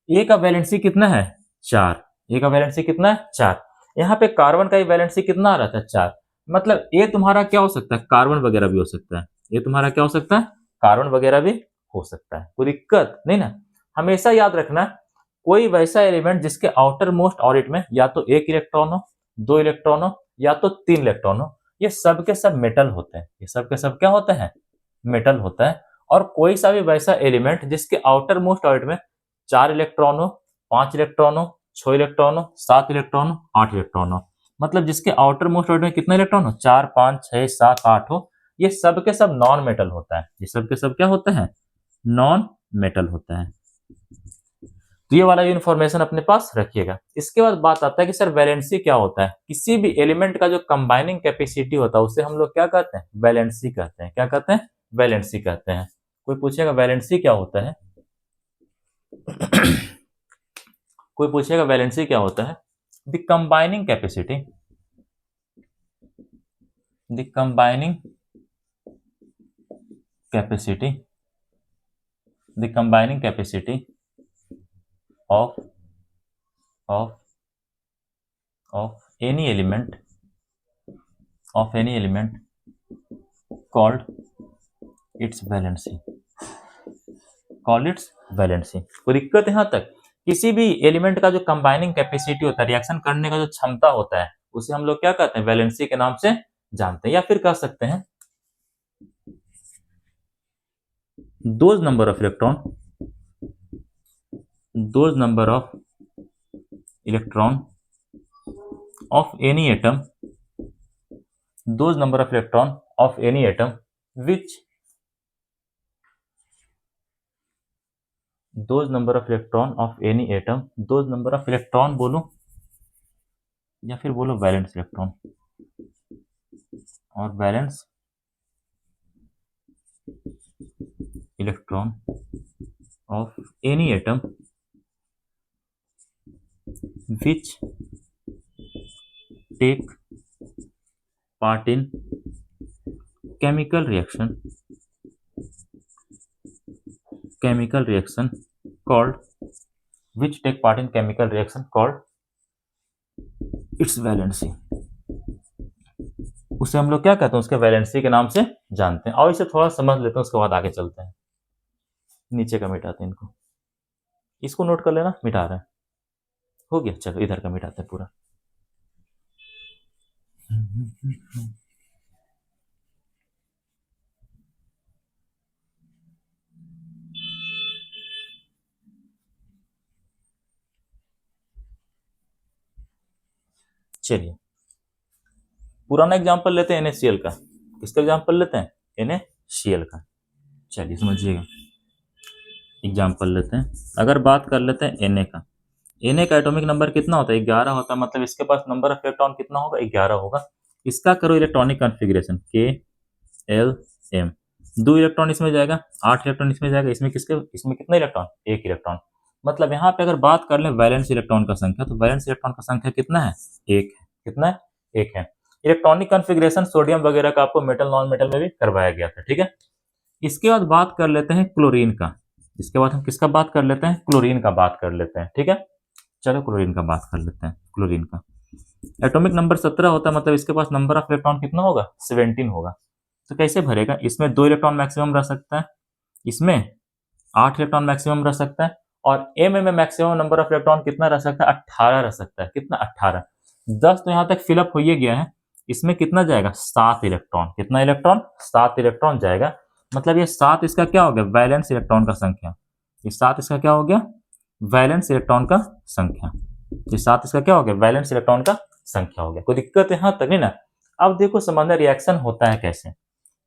ए का वैलेंसी कितना है, 4, ए का वैलेंसी कितना है, 4। यहाँ पे कार्बन का वैलेंसी कितना आ रहा था, 4, मतलब ए तुम्हारा क्या हो सकता है, कार्बन वगैरह भी हो सकता है, ये तुम्हारा क्या हो सकता है, कार्बन वगैरह भी हो सकता है। कोई दिक्कत नहीं ना। हमेशा याद रखना, कोई वैसा एलिमेंट जिसके आउटर मोस्ट ऑर्बिट में या तो 1 इलेक्ट्रॉन हो, 2 इलेक्ट्रॉन हो, या तो 3 इलेक्ट्रॉन हो, ये सब के सब मेटल होते हैं, ये सब के सब क्या होते हैं, मेटल होता है। और कोई सा भी वैसा एलिमेंट जिसके आउटर मोस्ट ऑर्बिट में 4 इलेक्ट्रॉन हो, 5 इलेक्ट्रॉन हो, 6 इलेक्ट्रॉन हो, 7 इलेक्ट्रॉन हो, 8 इलेक्ट्रॉन हो, मतलब जिसके आउटर मोस्ट ऑर्बिट में कितने इलेक्ट्रॉन हो, 4, 5, 6, 7, 8 हो, ये सब के सब नॉन मेटल होता है, ये सब के सब क्या होता है, नॉन मेटल होता है। तो ये वाला इन्फॉर्मेशन अपने पास रखिएगा। इसके बाद बात आता है कि सर वैलेंसी क्या होता है। किसी भी एलिमेंट का जो कंबाइनिंग कैपेसिटी होता है उसे हम लोग क्या कहते हैं, वैलेंसी कहते हैं। क्या कहते हैं, वैलेंसी कहते हैं। कोई पूछेगा वैलेंसी क्या होता है, कोई पूछेगा वैलेंसी क्या होता है, the combining capacity, the combining capacity, the combining capacity of any element called its valency, कोई दिक्कत है यहाँ तक। किसी भी एलिमेंट का जो कंबाइनिंग कैपेसिटी होता है, रिएक्शन करने का जो क्षमता होता है, उसे हम लोग क्या कहते हैं, वैलेंसी के नाम से जानते हैं। या फिर कह सकते हैं those number of electron of any atom those number of electron of any atom which those number of electron of any atom those number of electron बोलो या फिर बोलो वैलेंस इलेक्ट्रॉन और valence electron of any atom which take part in chemical reaction called which take part in chemical reaction called its valency। उसे हम लोग क्या कहते हैं, उसके वैलेंसी के नाम से जानते हैं। और इसे थोड़ा समझ लेते हैं, उसके बाद आगे चलते हैं। नीचे का मिटाते हैं, इसको नोट कर लेना, मिटा रहे हैं, हो गया। चलो इधर का मिटाते हैं पूरा। चलिए पुराना एग्जांपल लेते हैं NaCl का। किसका एग्जांपल लेते हैं, NaCl का। चलिए समझिएगा, एग्जांपल लेते हैं। अगर बात कर लेते हैं Na का, Na का एटॉमिक नंबर कितना होता है, 11 होता है। मतलब इसके पास नंबर ऑफ इलेक्ट्रॉन कितना होगा, 11 होगा। इसका करो इलेक्ट्रॉनिक कॉन्फ़िगरेशन KLM, 2 इलेक्ट्रॉन इसमें जाएगा, 8 इलेक्ट्रॉन इसमें जाएगा। इसमें कितना इलेक्ट्रॉन, 1 इलेक्ट्रॉन। मतलब यहाँ पे अगर बात कर लें वैलेंस इलेक्ट्रॉन का संख्या, तो वैलेंस इलेक्ट्रॉन का संख्या कितना है, 1 है। कितना है, 1 है। इलेक्ट्रॉनिक कॉन्फ़िगरेशन सोडियम वगैरह का आपको मेटल नॉन मेटल में भी करवाया गया था, ठीक है। इसके बाद बात कर लेते हैं क्लोरीन का। इसके बाद हम किसका बात कर लेते हैं, क्लोरीन का बात कर लेते हैं, ठीक है। चलो क्लोरीन का बात कर लेते हैं। क्लोरीन का एटॉमिक नंबर 17 होता है। मतलब इसके पास नंबर ऑफ इलेक्ट्रॉन कितना होगा, 17 होगा। तो कैसे भरेगा, इसमें 2 इलेक्ट्रॉन मैक्सिमम रह सकता है, इसमें 8 इलेक्ट्रॉन मैक्सिमम रह सकता है, और एम में मैक्सिमम नंबर ऑफ इलेक्ट्रॉन कितना रह सकता है, 18 रह सकता है। कितना, 18। 10 तो यहाँ तक फिलअप हो ही गया है। इसमें कितना जाएगा, 7 इलेक्ट्रॉन। कितना इलेक्ट्रॉन, 7 इलेक्ट्रॉन जाएगा। मतलब ये 7 इसका क्या हो गया, वैलेंस इलेक्ट्रॉन का संख्या। ये 7 इसका क्या हो गया, वैलेंस इलेक्ट्रॉन का संख्या। ये 7 इसका क्या हो गया, वैलेंस इलेक्ट्रॉन का संख्या हो गया। कोई दिक्कत यहाँ तक नहीं ना। अब देखो समझना रिएक्शन होता है कैसे।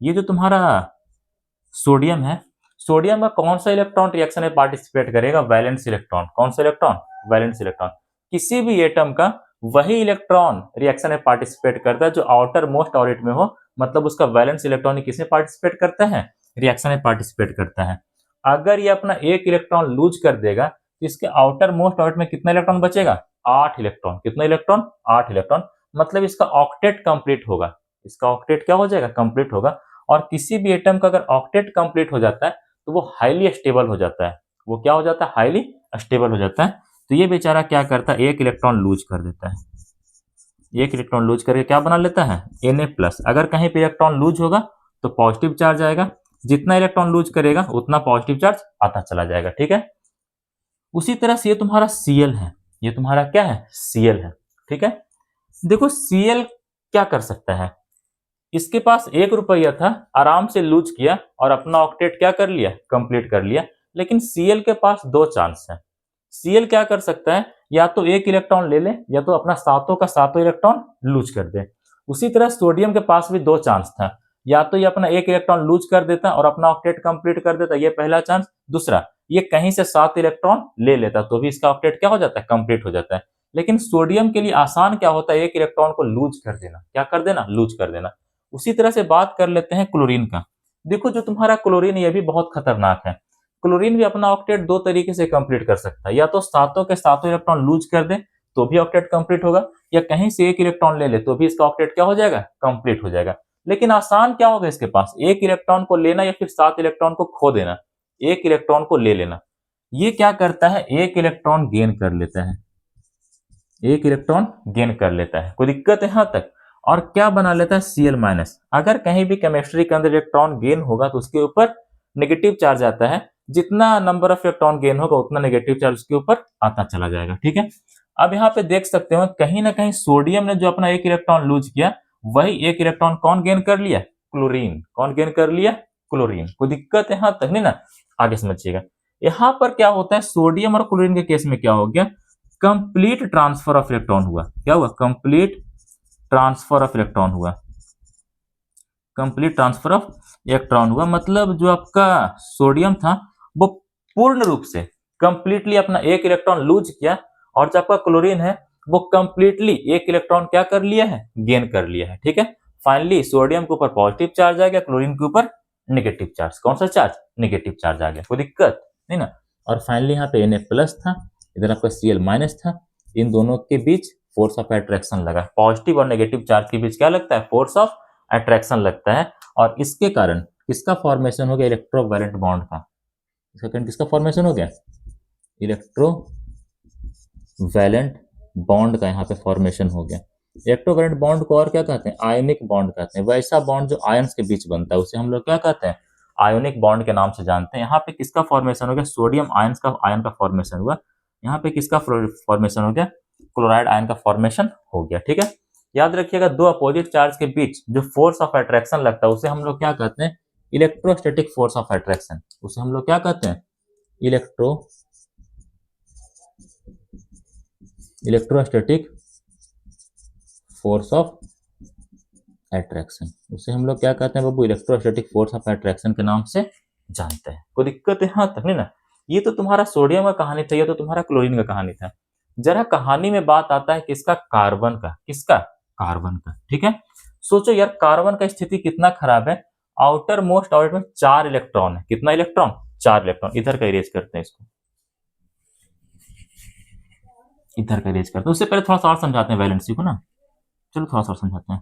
ये जो तुम्हारा सोडियम है, सोडियम का कौन सा इलेक्ट्रॉन रिएक्शन में पार्टिसिपेट करेगा, वैलेंस इलेक्ट्रॉन। कौन सा इलेक्ट्रॉन, वैलेंस इलेक्ट्रॉन। किसी भी एटम का वही इलेक्ट्रॉन रिएक्शन में पार्टिसिपेट करता है जो आउटर मोस्ट ऑर्बिट में हो। मतलब उसका वैलेंस इलेक्ट्रॉन किसमें पार्टिसिपेट करता है, रिएक्शन में पार्टिसिपेट करता है। अगर ये अपना 1 इलेक्ट्रॉन लूज कर देगा तो इसके आउटर मोस्ट ऑर्बिट में कितना इलेक्ट्रॉन बचेगा, 8 इलेक्ट्रॉन। कितना इलेक्ट्रॉन, 8 इलेक्ट्रॉन। मतलब इसका ऑक्टेट कंप्लीट होगा। इसका ऑक्टेट क्या हो जाएगा, कंप्लीट होगा। और किसी भी एटम का अगर ऑक्टेट कंप्लीट हो जाता है तो वो हाईली स्टेबल हो जाता है। वो क्या हो जाता है, हाईली स्टेबल हो जाता है। तो ये बेचारा क्या करता है, 1 इलेक्ट्रॉन लूज कर देता है। 1 इलेक्ट्रॉन लूज करके क्या बना लेता है, Na+। अगर कहीं पे इलेक्ट्रॉन लूज होगा तो पॉजिटिव चार्ज आएगा। जितना इलेक्ट्रॉन लूज करेगा उतना पॉजिटिव चार्ज आता चला जाएगा, ठीक है। उसी तरह से ये तुम्हारा Cl है। ये तुम्हारा क्या है, Cl है, ठीक है। देखो Cl क्या कर सकता है, इसके पास 1 रुपया था, आराम से लूज किया और अपना ऑक्टेट क्या कर लिया, कंप्लीट कर लिया। लेकिन Cl के पास 2 चांस है। Cl क्या कर सकता है, या तो 1 इलेक्ट्रॉन ले ले, या तो अपना सातों का सातों इलेक्ट्रॉन लूज कर दे। उसी तरह सोडियम के पास भी 2 चांस था, या तो ये अपना 1 इलेक्ट्रॉन लूज कर देता और अपना ऑक्टेट कंप्लीट कर देता, ये पहला चांस। दूसरा, ये कहीं से 7 इलेक्ट्रॉन ले लेता तो भी इसका ऑक्टेट क्या हो जाता है, कंप्लीट हो जाता है। लेकिन सोडियम के लिए आसान क्या होता है, 1 इलेक्ट्रॉन को लूज कर देना। क्या कर देना, लूज कर देना। उसी तरह से बात कर लेते हैं क्लोरीन का। देखो जो तुम्हारा क्लोरीन, ये भी बहुत खतरनाक है। क्लोरीन भी अपना ऑक्टेट 2 तरीके से कंप्लीट कर सकता है, या तो सातों के सातों इलेक्ट्रॉन लूज कर दे तो भी ऑक्टेट कंप्लीट होगा, या कहीं से 1 इलेक्ट्रॉन ले ले तो भी इसका ऑक्टेट क्या हो जाएगा, कंप्लीट हो जाएगा। लेकिन आसान क्या होगा इसके पास, 1 इलेक्ट्रॉन को लेना या फिर 7 इलेक्ट्रॉन को खो देना। 1 इलेक्ट्रॉन को ले लेना। ये क्या करता है, 1 इलेक्ट्रॉन गेन कर लेता है। 1 इलेक्ट्रॉन गेन कर लेता है, कोई दिक्कत है यहाँ तक। और क्या बना लेता है, Cl-। अगर कहीं भी केमिस्ट्री के अंदर इलेक्ट्रॉन गेन होगा तो उसके ऊपर नेगेटिव चार्ज आता है। जितना नंबर ऑफ इलेक्ट्रॉन गेन होगा उतना नेगेटिव चार्ज उसके ऊपर आता चला जाएगा, ठीक है। अब यहाँ पे देख सकते हो कहीं ना कहीं सोडियम ने जो अपना एक इलेक्ट्रॉन लूज किया, वही एक इलेक्ट्रॉन कौन गेन कर लिया? क्लोरीन। कौन गेन कर लिया? क्लोरीन। कोई दिक्कत है यहाँ तक नहीं ना? आगे समझिएगा। यहाँ पर क्या होता है, सोडियम और क्लोरीन के केस में क्या हो गया? कंप्लीट ट्रांसफर ऑफ इलेक्ट्रॉन हुआ। क्या हुआ? कंप्लीट ट्रांसफर ऑफ इलेक्ट्रॉन हुआ। कंप्लीट ट्रांसफर ऑफ इलेक्ट्रॉन हुआ मतलब जो आपका सोडियम था वो पूर्ण रूप से कंप्लीटली अपना एक इलेक्ट्रॉन लूज किया, और जो आपका क्लोरीन है वो कंप्लीटली एक इलेक्ट्रॉन क्या कर लिया है? गेन कर लिया है। ठीक है, फाइनली सोडियम के ऊपर पॉजिटिव चार्ज आ गया, क्लोरीन के ऊपर नेगेटिव चार्ज। कौन सा चार्ज? नेगेटिव चार्ज आ गया। कोई दिक्कत नहीं ना? और फाइनली यहाँ पे Na प्लस था, इधर आपका Cl माइनस था, इन दोनों के बीच फोर्स ऑफ अट्रैक्शन लगा। पॉजिटिव और नेगेटिव चार्ज के बीच क्या लगता है? फोर्स ऑफ अट्रैक्शन लगता है, और इसके कारण किसका फॉर्मेशन हो गया? इलेक्ट्रोवैलेंट बॉन्ड का। इसका कारण किसका फॉर्मेशन हो गया? इलेक्ट्रोवैलेंट बॉन्ड का यहाँ पे फॉर्मेशन हो गया। इलेक्ट्रोवैलेंट बॉन्ड को और क्या कहते हैं? आयोनिक बॉन्ड कहते हैं। वैसा बॉन्ड जो आयन्स के बीच बनता है उसे हम लोग क्या कहते हैं? आयोनिक बॉन्ड के नाम से जानते हैं। यहाँ पे किसका फॉर्मेशन हो गया? सोडियम आयन का फॉर्मेशन हुआ। यहाँ पे किसका फॉर्मेशन हो गया? क्लोराइड आयन का फॉर्मेशन हो गया। ठीक है, याद रखिएगा, दो अपोजिट चार्ज के बीच जो फोर्स ऑफ अट्रैक्शन लगता है उसे हम लोग क्या कहते हैं? Electrostatic force of attraction. उसे हम लोग क्या कहते हैं? Electrostatic force of attraction. उसे हम लोग क्या कहते हैं बाबू? इलेक्ट्रोस्टैटिक फोर्स ऑफ अट्रैक्शन के नाम से जानते हैं। कोई दिक्कत है यहाँ तक नहीं ना? ये तो तुम्हारा सोडियम का कहानी था, ये तो तुम्हारा क्लोरीन का कहानी था। जरा कहानी में बात आता है किसका? कार्बन का। किसका? कार्बन का। ठीक है, सोचो यार, कार्बन का स्थिति कितना खराब है। आउटर मोस्ट ऑर्बिट में 4 इलेक्ट्रॉन है। कितना इलेक्ट्रॉन? 4 इलेक्ट्रॉन। इधर का इरेज करते हैं, इसको इधर का इरेज करते हैं। उससे पहले थोड़ा सा और समझाते हैं वैलेंसी को ना। चलो थोड़ा सा और समझाते हैं।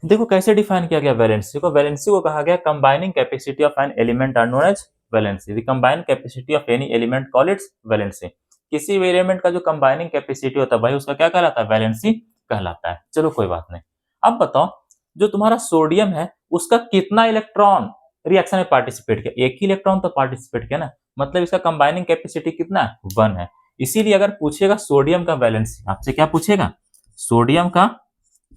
देखो कैसे डिफाइन किया गया वैलेंसी को। वैलेंसी को कहा गया combining capacity of an element are known as valency. The combined capacity of any element call its valency. किसी भी एलिमेंट का जो कंबाइनिंग कैपेसिटी होता है भाई उसका क्या कहलाता है? वैलेंसी कहलाता है। चलो कोई बात नहीं। अब बताओ, जो तुम्हारा सोडियम है उसका कितना इलेक्ट्रॉन रिएक्शन में पार्टिसिपेट किया? एक ही इलेक्ट्रॉन तो पार्टिसिपेट किया ना, मतलब इसका कंबाइनिंग कैपेसिटी कितना है? 1 है। इसीलिए अगर पूछेगा सोडियम का वैलेंसी, आपसे क्या पूछेगा? सोडियम का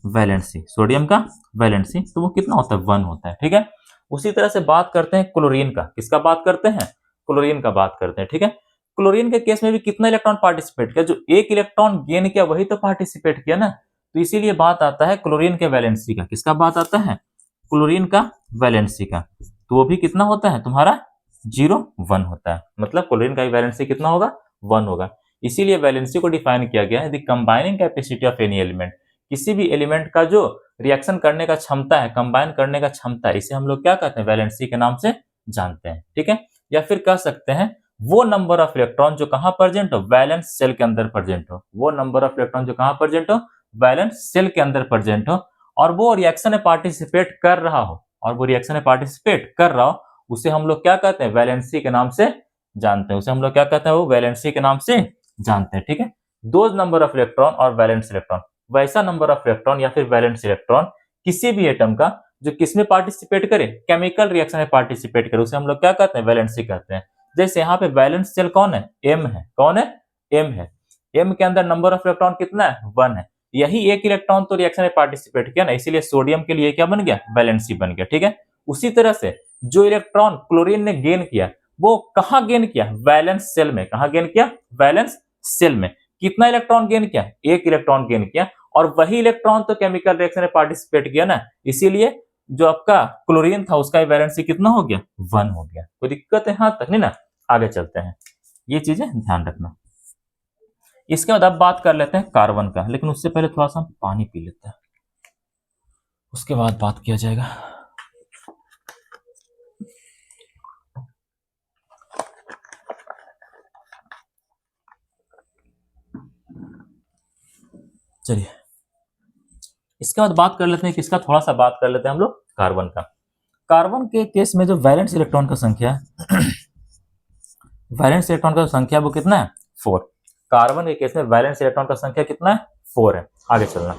वैलेंसी। सोडियम का वैलेंसी तो वो कितना होता है? 1 होता है। ठीक है, उसी तरह से बात करते हैं क्लोरीन का। किसका बात करते हैं? क्लोरीन का बात करते हैं। ठीक है, क्लोरीन के केस में भी कितना इलेक्ट्रॉन पार्टिसिपेट किया? जो एक इलेक्ट्रॉन गेन किया वही तो पार्टिसिपेट किया ना, तो इसीलिए बात आता है क्लोरीन के वैलेंसी का। किसका बात आता है? क्लोरीन का वैलेंसी का। तो वो भी कितना होता है तुम्हारा? 0 1 होता है। मतलब क्लोरीन का वैलेंसी कितना होगा? 1 होगा। इसीलिए वैलेंसी को डिफाइन किया गया है the combining capacity of any element. किसी भी एलिमेंट का जो रिएक्शन करने का क्षमता है, कंबाइन करने का क्षमता है, इसे हम लोग क्या कहते हैं? वैलेंसी के नाम से जानते हैं। ठीक है, या फिर कह सकते हैं वो नंबर ऑफ इलेक्ट्रॉन जो कहां प्रेजेंट हो? वैलेंस सेल के अंदर प्रेजेंट हो। वो नंबर ऑफ इलेक्ट्रॉन जो कहां प्रेजेंट हो? वैलेंस सेल के अंदर प्रेजेंट हो, और वो रिएक्शन में पार्टिसिपेट कर रहा हो, और वो रिएक्शन में पार्टिसिपेट कर रहा हो, उसे हम लोग क्या कहते हैं? वैलेंसी के नाम से जानते हैं। उसे हम लोग क्या कहते हैं? वो वैलेंसी के नाम से जानते हैं। ठीक है, दो नंबर ऑफ इलेक्ट्रॉन और वैलेंस इलेक्ट्रॉन, वैसा नंबर ऑफ इलेक्ट्रॉन या फिर वैलेंस इलेक्ट्रॉन किसी भी एटम का जो किसमें पार्टिसिपेट करे? केमिकल रिएक्शन में पार्टिसिपेट करे, उसे हम लोग क्या कहते हैं? वैलेंसी कहते हैं। जैसे यहाँ पे वैलेंस शेल कौन है? एम है। कौन है? एम है। एम के अंदर नंबर ऑफ इलेक्ट्रॉन कितना है? 1 है। यही एक इलेक्ट्रॉन तो रिएक्शन में पार्टिसिपेट किया ना, इसीलिए सोडियम के लिए क्या बन गया? वैलेंसी बन गया। ठीक है, उसी तरह से जो इलेक्ट्रॉन क्लोरीन ने गेन किया वो कहां गेन किया? वैलेंस शेल में। कहां गेन किया? वैलेंस शेल में। कितना इलेक्ट्रॉन गेन किया? एक इलेक्ट्रॉन गेन किया, और वही इलेक्ट्रॉन तो केमिकल रिएक्शन में पार्टिसिपेट किया ना, इसीलिए जो आपका क्लोरीन था उसका वैलेंसी कितना हो गया? 1 हो गया। कोई दिक्कत है यहाँ तक नहीं ना? आगे चलते हैं, ये चीजें ध्यान रखना। इसके बाद अब बात कर लेते हैं कार्बन का, लेकिन उससे पहले थोड़ा सा हम पानी पी लेते हैं, उसके बाद बात किया जाएगा। चलिए, इसके बाद बात कर लेते हैं किसका? थोड़ा सा बात कर लेते हैं हम लोग कार्बन का। कार्बन के केस में जो वैलेंस इलेक्ट्रॉन का संख्या है वैलेंस इलेक्ट्रॉन का संख्या वो कितना है? 4। कार्बन के केस में वैलेंस इलेक्ट्रॉन का संख्या कितना है? 4 है। आगे चलना,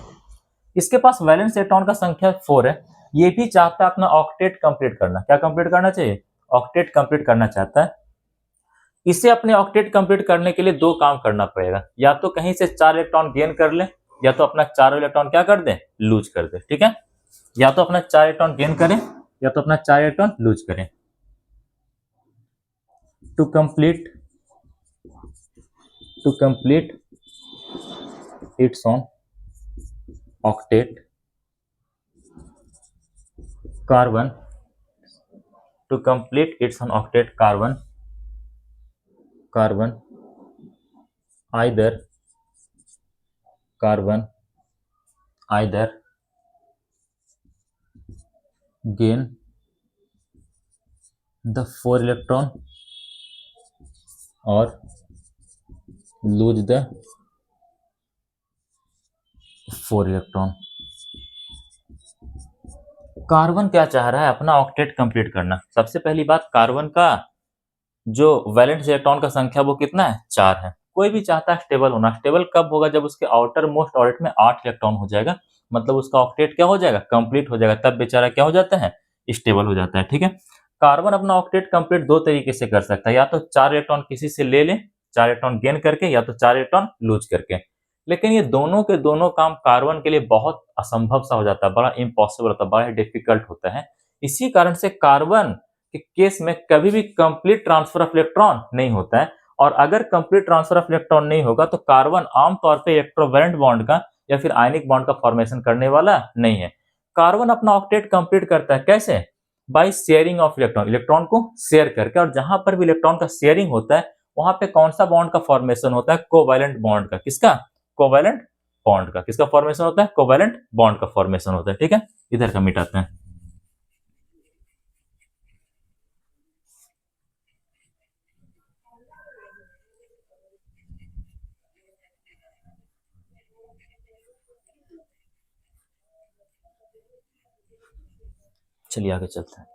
इसके पास वैलेंस इलेक्ट्रॉन का संख्या 4 है, ये भी चाहता है अपना ऑक्टेट कंप्लीट करना। क्या कंप्लीट करना चाहिए? ऑक्टेट कंप्लीट करना चाहता है। इसे अपने ऑक्टेट कंप्लीट करने के लिए दो काम करना पड़ेगा, या तो कहीं से 4 इलेक्ट्रॉन गेन कर ले, या तो अपना चारों इलेक्ट्रॉन क्या कर दे? लूज कर दे। ठीक है, या तो अपना 4 इलेक्ट्रॉन गेन करें, या तो अपना 4 इलेक्ट्रॉन लूज करें। To complete its own octet carbon, to complete its own octet carbon either gain the 4 electron or lose the 4 electron। Carbon क्या चाह रहा है? अपना ऑक्टेट कंप्लीट करना। सबसे पहली बात, कार्बन का जो वैलेंस इलेक्ट्रॉन का संख्या वो कितना है? 4 है। कोई भी चाहता है स्टेबल होना। स्टेबल कब होगा? जब उसके आउटर मोस्ट ऑर्बिट में 8 इलेक्ट्रॉन हो जाएगा, मतलब उसका ऑक्टेट क्या हो जाएगा? कंप्लीट हो जाएगा। तब बेचारा क्या हो जाता है? स्टेबल हो जाता है। ठीक है, कार्बन अपना ऑक्टेट कंप्लीट दो तरीके से कर सकता है, या तो 4 इलेक्ट्रॉन किसी से ले ले, 4 इलेक्ट्रॉन गेन करके, या तो 4 इलेक्ट्रॉन लूज करके। लेकिन ये दोनों के दोनों काम कार्बन के लिए बहुत असंभव सा हो जाता है, बड़ा इम्पॉसिबल होता है, बड़ा डिफिकल्ट होता है। इसी कारण से कार्बन के केस में कभी भी कंप्लीट ट्रांसफर ऑफ इलेक्ट्रॉन नहीं होता है। और अगर कंप्लीट ट्रांसफर ऑफ इलेक्ट्रॉन नहीं होगा तो कार्बन आमतौर पे इलेक्ट्रोवैलेंट बॉन्ड का या फिर आयनिक बॉन्ड का फॉर्मेशन करने वाला नहीं है। कार्बन अपना ऑक्टेट कंप्लीट करता है कैसे? By sharing of electron, electron को शेयर करके। और जहां पर भी इलेक्ट्रॉन का शेयरिंग होता है वहां पे कौन सा बॉन्ड का फॉर्मेशन होता है? कोवैलेंट बॉन्ड का। किसका? कोवैलेंट बॉन्ड का। किसका फॉर्मेशन होता है? कोवैलेंट बॉन्ड का फॉर्मेशन होता है। ठीक है, इधर का मिटाते हैं। चलिए आगे चलते हैं।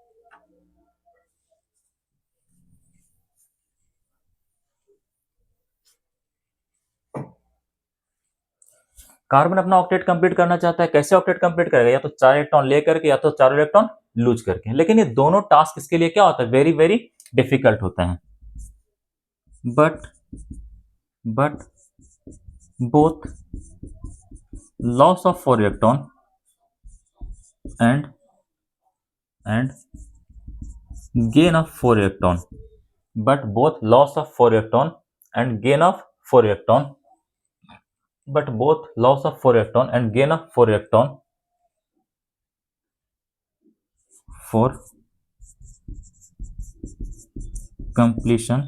कार्बन अपना ऑक्टेट कंप्लीट करना चाहता है। कैसे ऑक्टेट कंप्लीट करेगा? या तो 4 इलेक्ट्रॉन लेकर के, या तो 4 इलेक्ट्रॉन लूज करके। लेकिन ये दोनों टास्क इसके लिए क्या होता है? वेरी वेरी डिफिकल्ट होता है। But both loss of 4 electron and gain of 4 electron, but both loss of 4 electron and gain of 4 electron, but both loss of 4 electron and gain of 4 electron for completion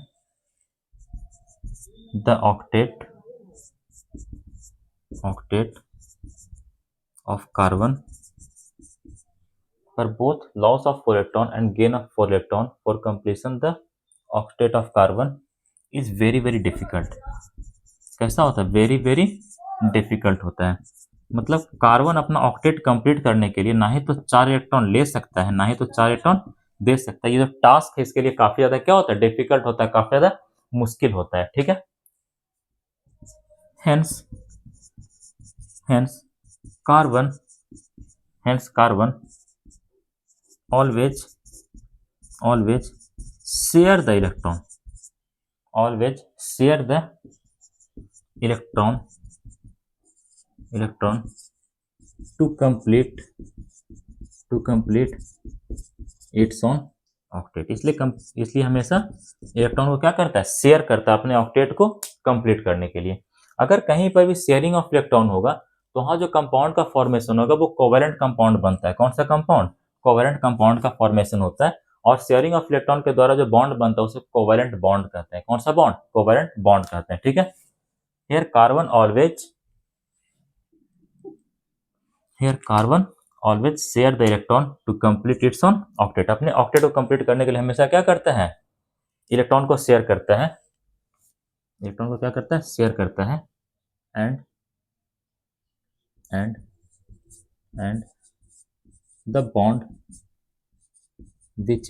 the octet of carbon, for both loss of 4 electron and gain of 4 electron for completion the octet of carbon is very very difficult। कैसा होता है? Very very difficult होता है। मतलब carbon अपना octet complete करने के लिए ना ही तो 4 इलेक्ट्रॉन ले सकता है, ना ही तो 4 इलेक्ट्रॉन दे सकता है। ये जो टास्क है इसके लिए काफी ज्यादा क्या होता है? डिफिकल्ट होता है, काफी ज्यादा मुश्किल होता है। ठीक है, hence carbon always share the electron, always share the electron to complete its own octet. इसलिए हमेशा इलेक्ट्रॉन को क्या करता है? शेयर करता है अपने ऑक्टेट को कंप्लीट करने के लिए। अगर कहीं पर भी शेयरिंग ऑफ इलेक्ट्रॉन होगा तो वहां जो कंपाउंड का फॉर्मेशन होगा वो कोवैलेंट कंपाउंड बनता है। कौन सा कंपाउंड? कोवैलेंट कंपाउंड का फॉर्मेशन होता है। और शेयरिंग ऑफ इलेक्ट्रॉन के द्वारा जो बॉन्ड बनता है उसे कोवैलेंट बॉन्ड कहते हैं। कौन सा बॉन्ड? कोवैलेंट बॉन्ड कहते हैं। ठीक है, here carbon always share the electron to complete its own octet. अपने ऑक्टेट को कंप्लीट करने के लिए हमेशा क्या करता है? इलेक्ट्रॉन को शेयर करता है। इलेक्ट्रॉन को क्या करता है? शेयर करता है। And the bond which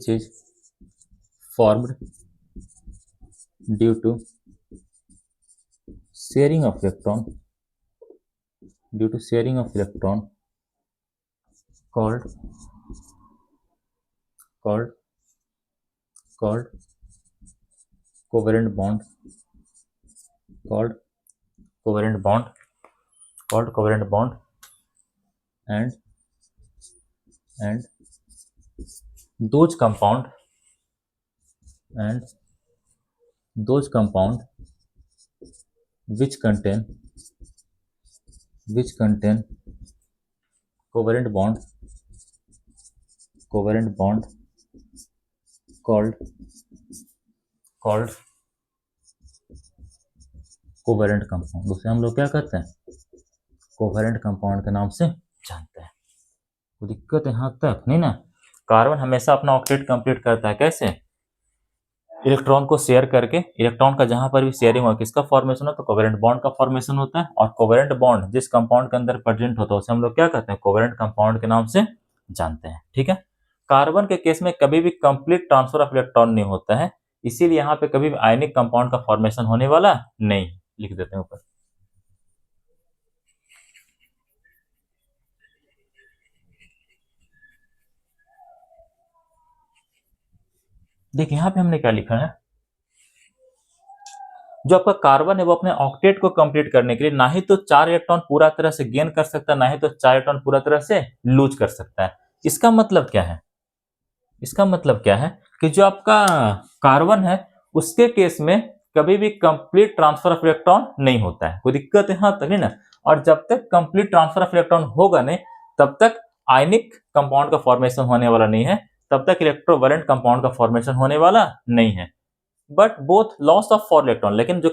is formed due to sharing of electron called called called covalent bond called covalent bond called covalent bond and and those compound and those compound which contain covalent bond called called covalent compound, उसे हम लोग क्या कहते हैं, covalent compound के नाम से जानते हैं। कोई दिक्कत यहां तक नहीं ना। कार्बन हमेशा अपना ऑक्टेट कंप्लीट करता है कैसे, इलेक्ट्रॉन को शेयर करके। इलेक्ट्रॉन का जहां पर भी शेयरिंग हो किसका फॉर्मेशन हो, तो कोवेलेंट बॉन्ड का फॉर्मेशन होता है। और कोवेलेंट बॉन्ड जिस कंपाउंड के अंदर प्रेजेंट होता है उसे हम लोग क्या कहते हैं, कोवेलेंट कंपाउंड के नाम से जानते हैं। ठीक है, कार्बन के केस में कभी भी कंप्लीट ट्रांसफर ऑफ इलेक्ट्रॉन नहीं होता है, इसीलिए यहाँ पे कभी भी आयनिक कंपाउंड का फॉर्मेशन होने वाला नहीं। लिख देते हैं ऊपर। देखिए यहाँ पे हमने क्या लिखा है, जो आपका कार्बन है वो अपने ऑक्टेट को कंप्लीट करने के लिए ना ही तो 4 इलेक्ट्रॉन पूरा तरह से गेन कर सकता है, ना ही तो 4 इलेक्ट्रॉन पूरा तरह से लूज कर सकता है। इसका मतलब क्या है, इसका मतलब क्या है कि जो आपका कार्बन है उसके केस में कभी भी कंप्लीट ट्रांसफर ऑफ इलेक्ट्रॉन नहीं होता है। कोई दिक्कत यहां तक नहीं ना। और जब तक कंप्लीट ट्रांसफर ऑफ इलेक्ट्रॉन होगा नहीं तब तक आयनिक कंपाउंड का फॉर्मेशन होने वाला नहीं है, तब तक इलेक्ट्रोवैलेंट कंपाउंड का फॉर्मेशन होने वाला नहीं है। But both loss of 4 electron, लेकिन जो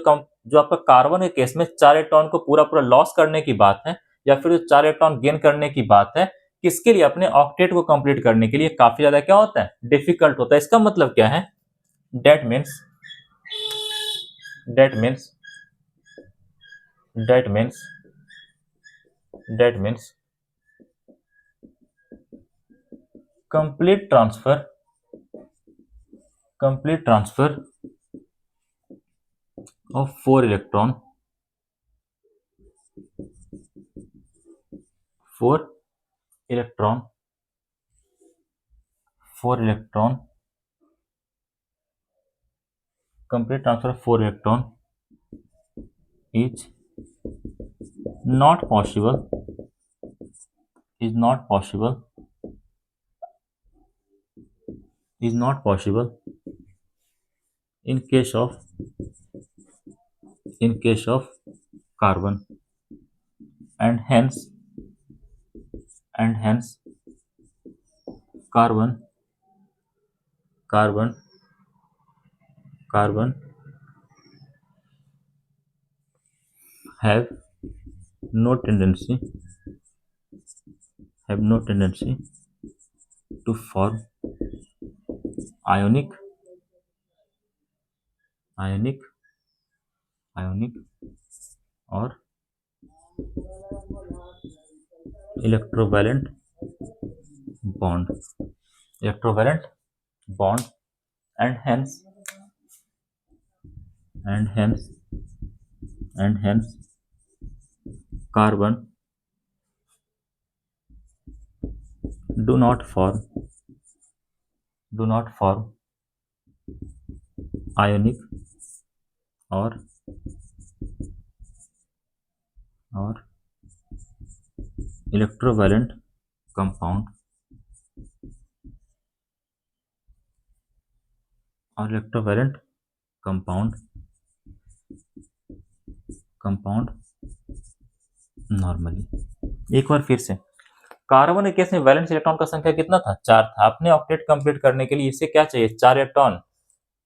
आपका कार्बन के केस में 4 इलेक्ट्रॉन को पूरा पूरा लॉस करने की बात है, या फिर जो 4 इलेक्ट्रॉन गेन करने की बात है, किसके लिए, अपने ऑक्टेट को कंप्लीट करने के लिए काफी ज्यादा क्या होता है, डिफिकल्ट होता है। इसका मतलब क्या है, that means that means that means that means complete transfer of 4 electron 4 electron 4 electron complete transfer of 4 electron is not possible in case of carbon, and hence carbon have no tendency to form ionic or electrovalent bond and hence carbon do not form ionic or electrovalent compound normally. एक बार फिर से, carbon के case में valence electron का संख्या कितना था, 4 था। अपने ऑक्टेट कंप्लीट करने के लिए इसे क्या चाहिए, 4 इलेक्ट्रॉन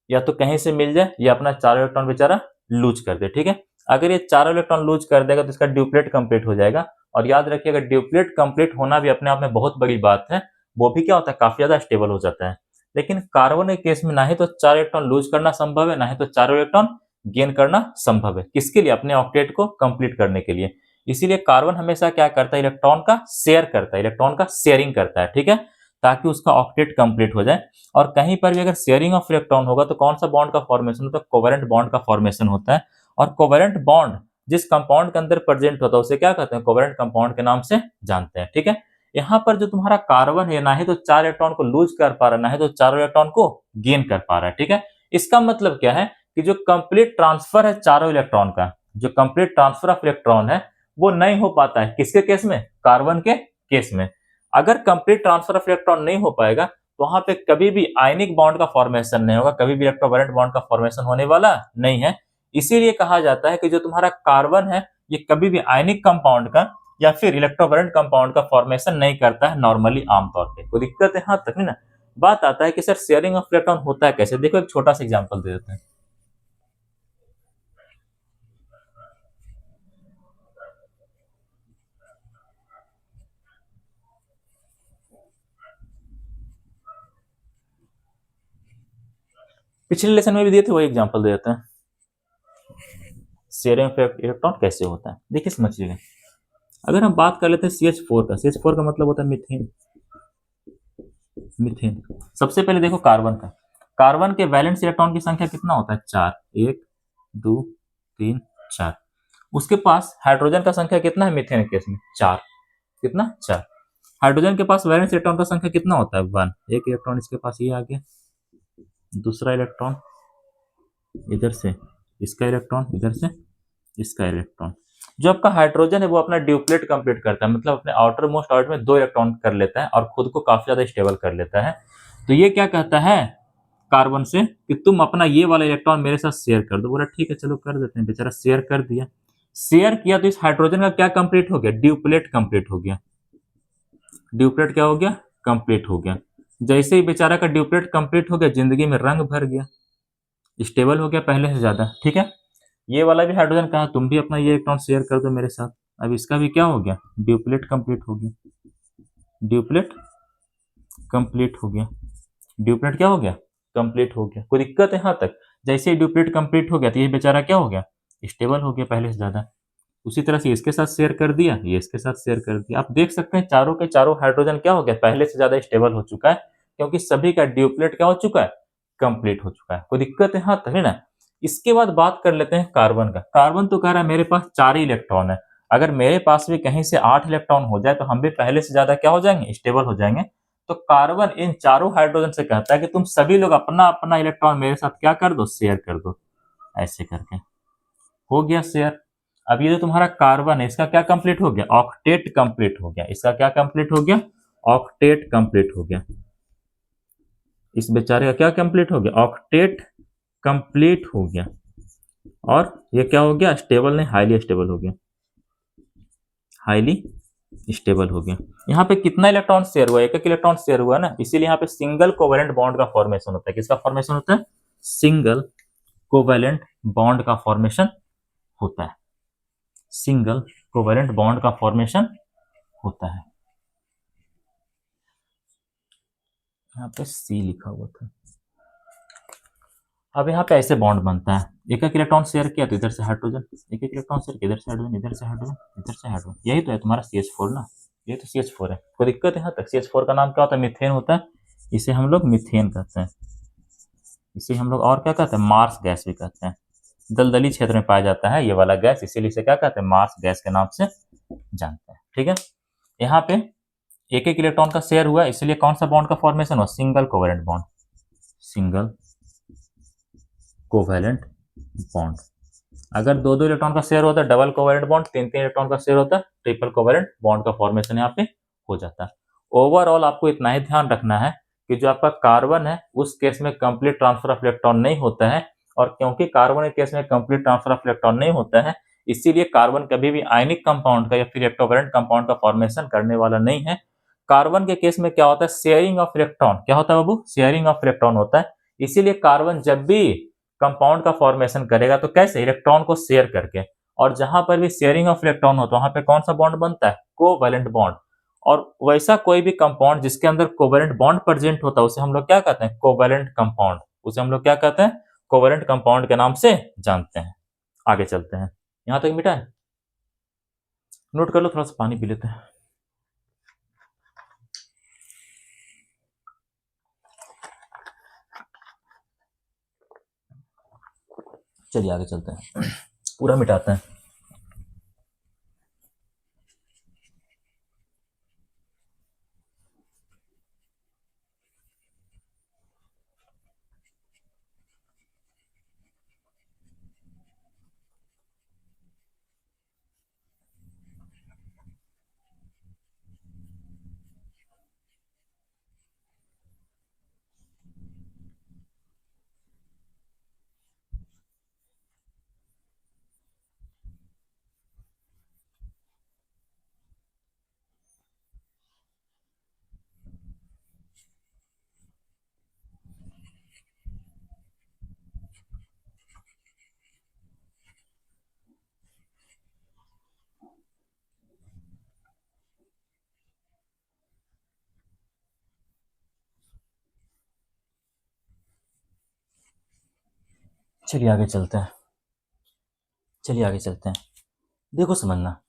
या तो कहीं से मिल जाए या अपना 4 इलेक्ट्रॉन बेचारा लूज कर दे। ठीक है, अगर ये 4 इलेक्ट्रॉन लूज कर देगा तो इसका ड्यूप्लेट कंप्लीट हो जाएगा। और याद रखिएगा, ड्यूप्लेट कंप्लीट होना भी अपने आप में बहुत बड़ी बात है, वो भी क्या होता है, काफी ज्यादा स्टेबल हो जाता है। लेकिन कार्बन के केस में ना ही तो 4 इलेक्ट्रॉन लूज करना संभव है, ना ही तो 4 इलेक्ट्रॉन गेन करना संभव है। किसके लिए, अपने ऑक्टेट को कंप्लीट करने के लिए। इसीलिए कार्बन हमेशा क्या करता है, इलेक्ट्रॉन का शेयर करता है, इलेक्ट्रॉन का शेयरिंग करता है। ठीक है, ताकि उसका ऑक्टेट कंप्लीट हो जाए। और कहीं पर भी अगर शेयरिंग ऑफ इलेक्ट्रॉन होगा तो कौन सा बॉन्ड का फॉर्मेशन होता है, कोवेलेंट बॉन्ड का फॉर्मेशन होता है। और कोवेलेंट बॉन्ड जिस कंपाउंड के अंदर प्रेजेंट होता है उसे क्या कहते हैं, कोवेलेंट कंपाउंड के नाम से जानते हैं। ठीक है, यहाँ पर जो तुम्हारा कार्बन है ना ही तो 4 इलेक्ट्रॉन को लूज कर पा रहा है, ना ही तो 4 इलेक्ट्रॉन को गेन कर पा रहा है। ठीक है, इसका मतलब क्या है कि जो कंप्लीट ट्रांसफर है चारों इलेक्ट्रॉन का, जो कंप्लीट ट्रांसफर ऑफ इलेक्ट्रॉन है वो नहीं हो पाता है। किसके केस में? कार्बन के केस में। अगर कंप्लीट ट्रांसफर ऑफ इलेक्ट्रॉन नहीं हो पाएगा तो वहां पे कभी भी आयनिक बॉन्ड का फॉर्मेशन नहीं होगा, कभी भी इलेक्ट्रोवैलेंट बॉन्ड का फॉर्मेशन होने वाला नहीं है। इसीलिए कहा जाता है कि जो तुम्हारा कार्बन है ये कभी भी आयनिक कंपाउंड का या फिर इलेक्ट्रोवैलेंट कंपाउंड का फॉर्मेशन नहीं करता है नॉर्मली, आमतौर पे। कोई दिक्कत है यहाँ तक नहीं ना? बात आता है कि सर शेयरिंग ऑफ इलेक्ट्रॉन होता है कैसे? देखो एक छोटा सा एग्जांपल दे देते हैं। पिछले लेसन में भी दिए थे, वही एग्जांपल दे देते हैं। शेयरिंग ऑफ इलेक्ट्रॉन कैसे होता है, देखिए समझिएगा। अगर हम बात कर लेते हैं CH4 का, CH4 का मतलब होता है मीथेन। मीथेन सबसे पहले देखो कार्बन का, कार्बन के वैलेंस इलेक्ट्रॉन की संख्या कितना होता है? 4, 1 2 3 4। उसके पास हाइड्रोजन का संख्या कितना है मीथेन केस में? 4। कितना? 4। हाइड्रोजन के पास वैलेंस इलेक्ट्रॉन का संख्या कितना होता है? 1। एक इलेक्ट्रॉन इसके पास ये आ गया, दूसरा इलेक्ट्रॉन इधर से, इसका इलेक्ट्रॉन इधर से, इसका इलेक्ट्रॉन। जो आपका हाइड्रोजन है वो अपना ड्यूप्लेट कंप्लीट करता है, मतलब अपने आउटर मोस्ट ऑर्बिट में 2 इलेक्ट्रॉन कर लेता है और खुद को काफी ज्यादा स्टेबल कर लेता है। तो ये क्या कहता है कार्बन से कि तुम अपना ये वाला इलेक्ट्रॉन मेरे साथ शेयर कर दो। बोला ठीक है चलो कर देते हैं। बेचारा शेयर कर दिया। शेयर किया तो इस हाइड्रोजन का क्या कंप्लीट हो गया? ड्यूप्लेट कंप्लीट हो गया। ड्यूप्लेट क्या हो गया? कंप्लीट हो गया। जैसे ही बेचारा का ड्यूप्लेट कंप्लीट हो गया, जिंदगी में रंग भर गया, स्टेबल हो गया पहले से ज्यादा। ठीक है, ये वाला भी हाइड्रोजन कहा तुम भी अपना ये इलेक्ट्रॉन शेयर कर दो मेरे साथ। अब इसका भी क्या हो गया? ड्यूप्लेट कंप्लीट हो गया। ड्यूप्लेट कंप्लीट हो गया। ड्यूप्लेट क्या हो गया? कंप्लीट हो गया। कोई दिक्कत है यहाँ तक? जैसे ही ड्यूप्लेट कंप्लीट हो गया तो ये बेचारा क्या हो गया? स्टेबल हो गया पहले से ज्यादा। उसी तरह से इसके साथ शेयर कर दिया, ये इसके साथ शेयर कर दिया। आप देख सकते हैं चारों के चारों हाइड्रोजन क्या हो गया? पहले से ज्यादा स्टेबल हो चुका है, क्योंकि सभी का ड्यूप्लेट क्या हो चुका है? कंप्लीट हो चुका है। कोई दिक्कत है यहाँ तक है ना? इसके बाद बात कर लेते हैं कार्बन का। कार्बन तो कह रहा है मेरे पास 4 ही इलेक्ट्रॉन है, अगर मेरे पास भी कहीं से 8 इलेक्ट्रॉन हो जाए तो हम भी पहले से ज्यादा क्या हो जाएंगे? स्टेबल हो जाएंगे। तो कार्बन इन चारों हाइड्रोजन से कहता है कि तुम सभी लोग अपना अपना इलेक्ट्रॉन मेरे साथ क्या कर दो? शेयर कर दो। ऐसे करके हो गया शेयर। अब ये जो तुम्हारा कार्बन है इसका क्या कंप्लीट हो गया? ऑक्टेट कंप्लीट हो गया। इसका क्या कंप्लीट हो गया? ऑक्टेट कंप्लीट हो गया। इस बेचारे का क्या कंप्लीट हो गया? ऑक्टेट कंप्लीट हो गया। और ये क्या हो गया? स्टेबल नहीं, हाईली स्टेबल हो गया। हाईली स्टेबल हो गया। यहाँ पे कितना इलेक्ट्रॉन शेयर हुआ? एक एक इलेक्ट्रॉन शेयर हुआ ना, इसीलिए यहाँ पे सिंगल कोवेलेंट बॉन्ड का फॉर्मेशन होता है। किसका फॉर्मेशन होता है? सिंगल कोवेलेंट बॉन्ड का फॉर्मेशन होता है। सिंगल कोवेलेंट बॉन्ड का फॉर्मेशन होता है। यहाँ पे सी लिखा हुआ था। अब यहाँ पे ऐसे बॉन्ड बनता है, एक एक इलेक्ट्रॉन शेयर किया तो इधर से हाइड्रोजन, एक एक इलेक्ट्रॉन शेयर किया इधर से हाइड्रोजन, इधर से हाइड्रोजन, इधर से हाइड्रोजन। यही तो है तुम्हारा CH4 ना, ये तो CH4 है। कोई दिक्कत है यहाँ तक? CH4 का नाम क्या होता है? मीथेन होता है। इसे हम लोग मीथेन कहते हैं। इसे हम लोग और क्या कहते हैं? मार्स गैस भी कहते हैं। दलदली क्षेत्र में पाया जाता है ये वाला गैस, इसीलिए इसे क्या कहते हैं? मार्स गैस के नाम से जानते हैं। ठीक है, यहाँ पे एक एक इलेक्ट्रॉन का शेयर हुआ, इसलिए कौन सा बॉन्ड का फॉर्मेशन हुआ? Single covalent bond. Single covalent bond. अगर दो दो इलेक्ट्रॉन का शेयर होता है डबल कोवेलेंट बॉन्ड, तीन तीन इलेक्ट्रॉन का शेयर होता है ट्रिपल कोवेलेंट बॉन्ड का फॉर्मेशन यहाँ पे हो जाता है। ओवरऑल आपको इतना ही ध्यान रखना है कि जो आपका कार्बन है उस केस में कंप्लीट ट्रांसफर ऑफ इलेक्ट्रॉन नहीं होता है, और क्योंकि कार्बन के केस में कंप्लीट ट्रांसफर ऑफ इलेक्ट्रॉन नहीं होता है, इसीलिए कार्बन कभी भी आयनिक कंपाउंड का या फिर इलेक्ट्रोवैलेंट कंपाउंड का फॉर्मेशन करने वाला नहीं है। कार्बन के केस में क्या होता है? Sharing of electron. क्या होता है बाबू? शेयरिंग ऑफ इलेक्ट्रॉन होता है। इसीलिए कार्बन जब भी कंपाउंड का फॉर्मेशन करेगा तो कैसे? इलेक्ट्रॉन को शेयर करके। और जहां पर भी शेयरिंग ऑफ इलेक्ट्रॉन हो तो वहां पे कौन सा बॉन्ड बनता है? Covalent bond. और वैसा कोई भी कंपाउंड जिसके अंदर कोवैलेंट बॉन्ड प्रेजेंट होता है उसे हम लोग क्या कहते हैं? Covalent compound. उसे हम लोग क्या कहते हैं? कोवैलेंट कंपाउंड के नाम से जानते हैं। आगे चलते हैं। यहां तक मिटा है? नोट कर लो, थोड़ा सा पानी पी लेते हैं। चलिए आगे चलते हैं, पूरा मिटाते हैं। चलिए आगे चलते हैं। देखो समझना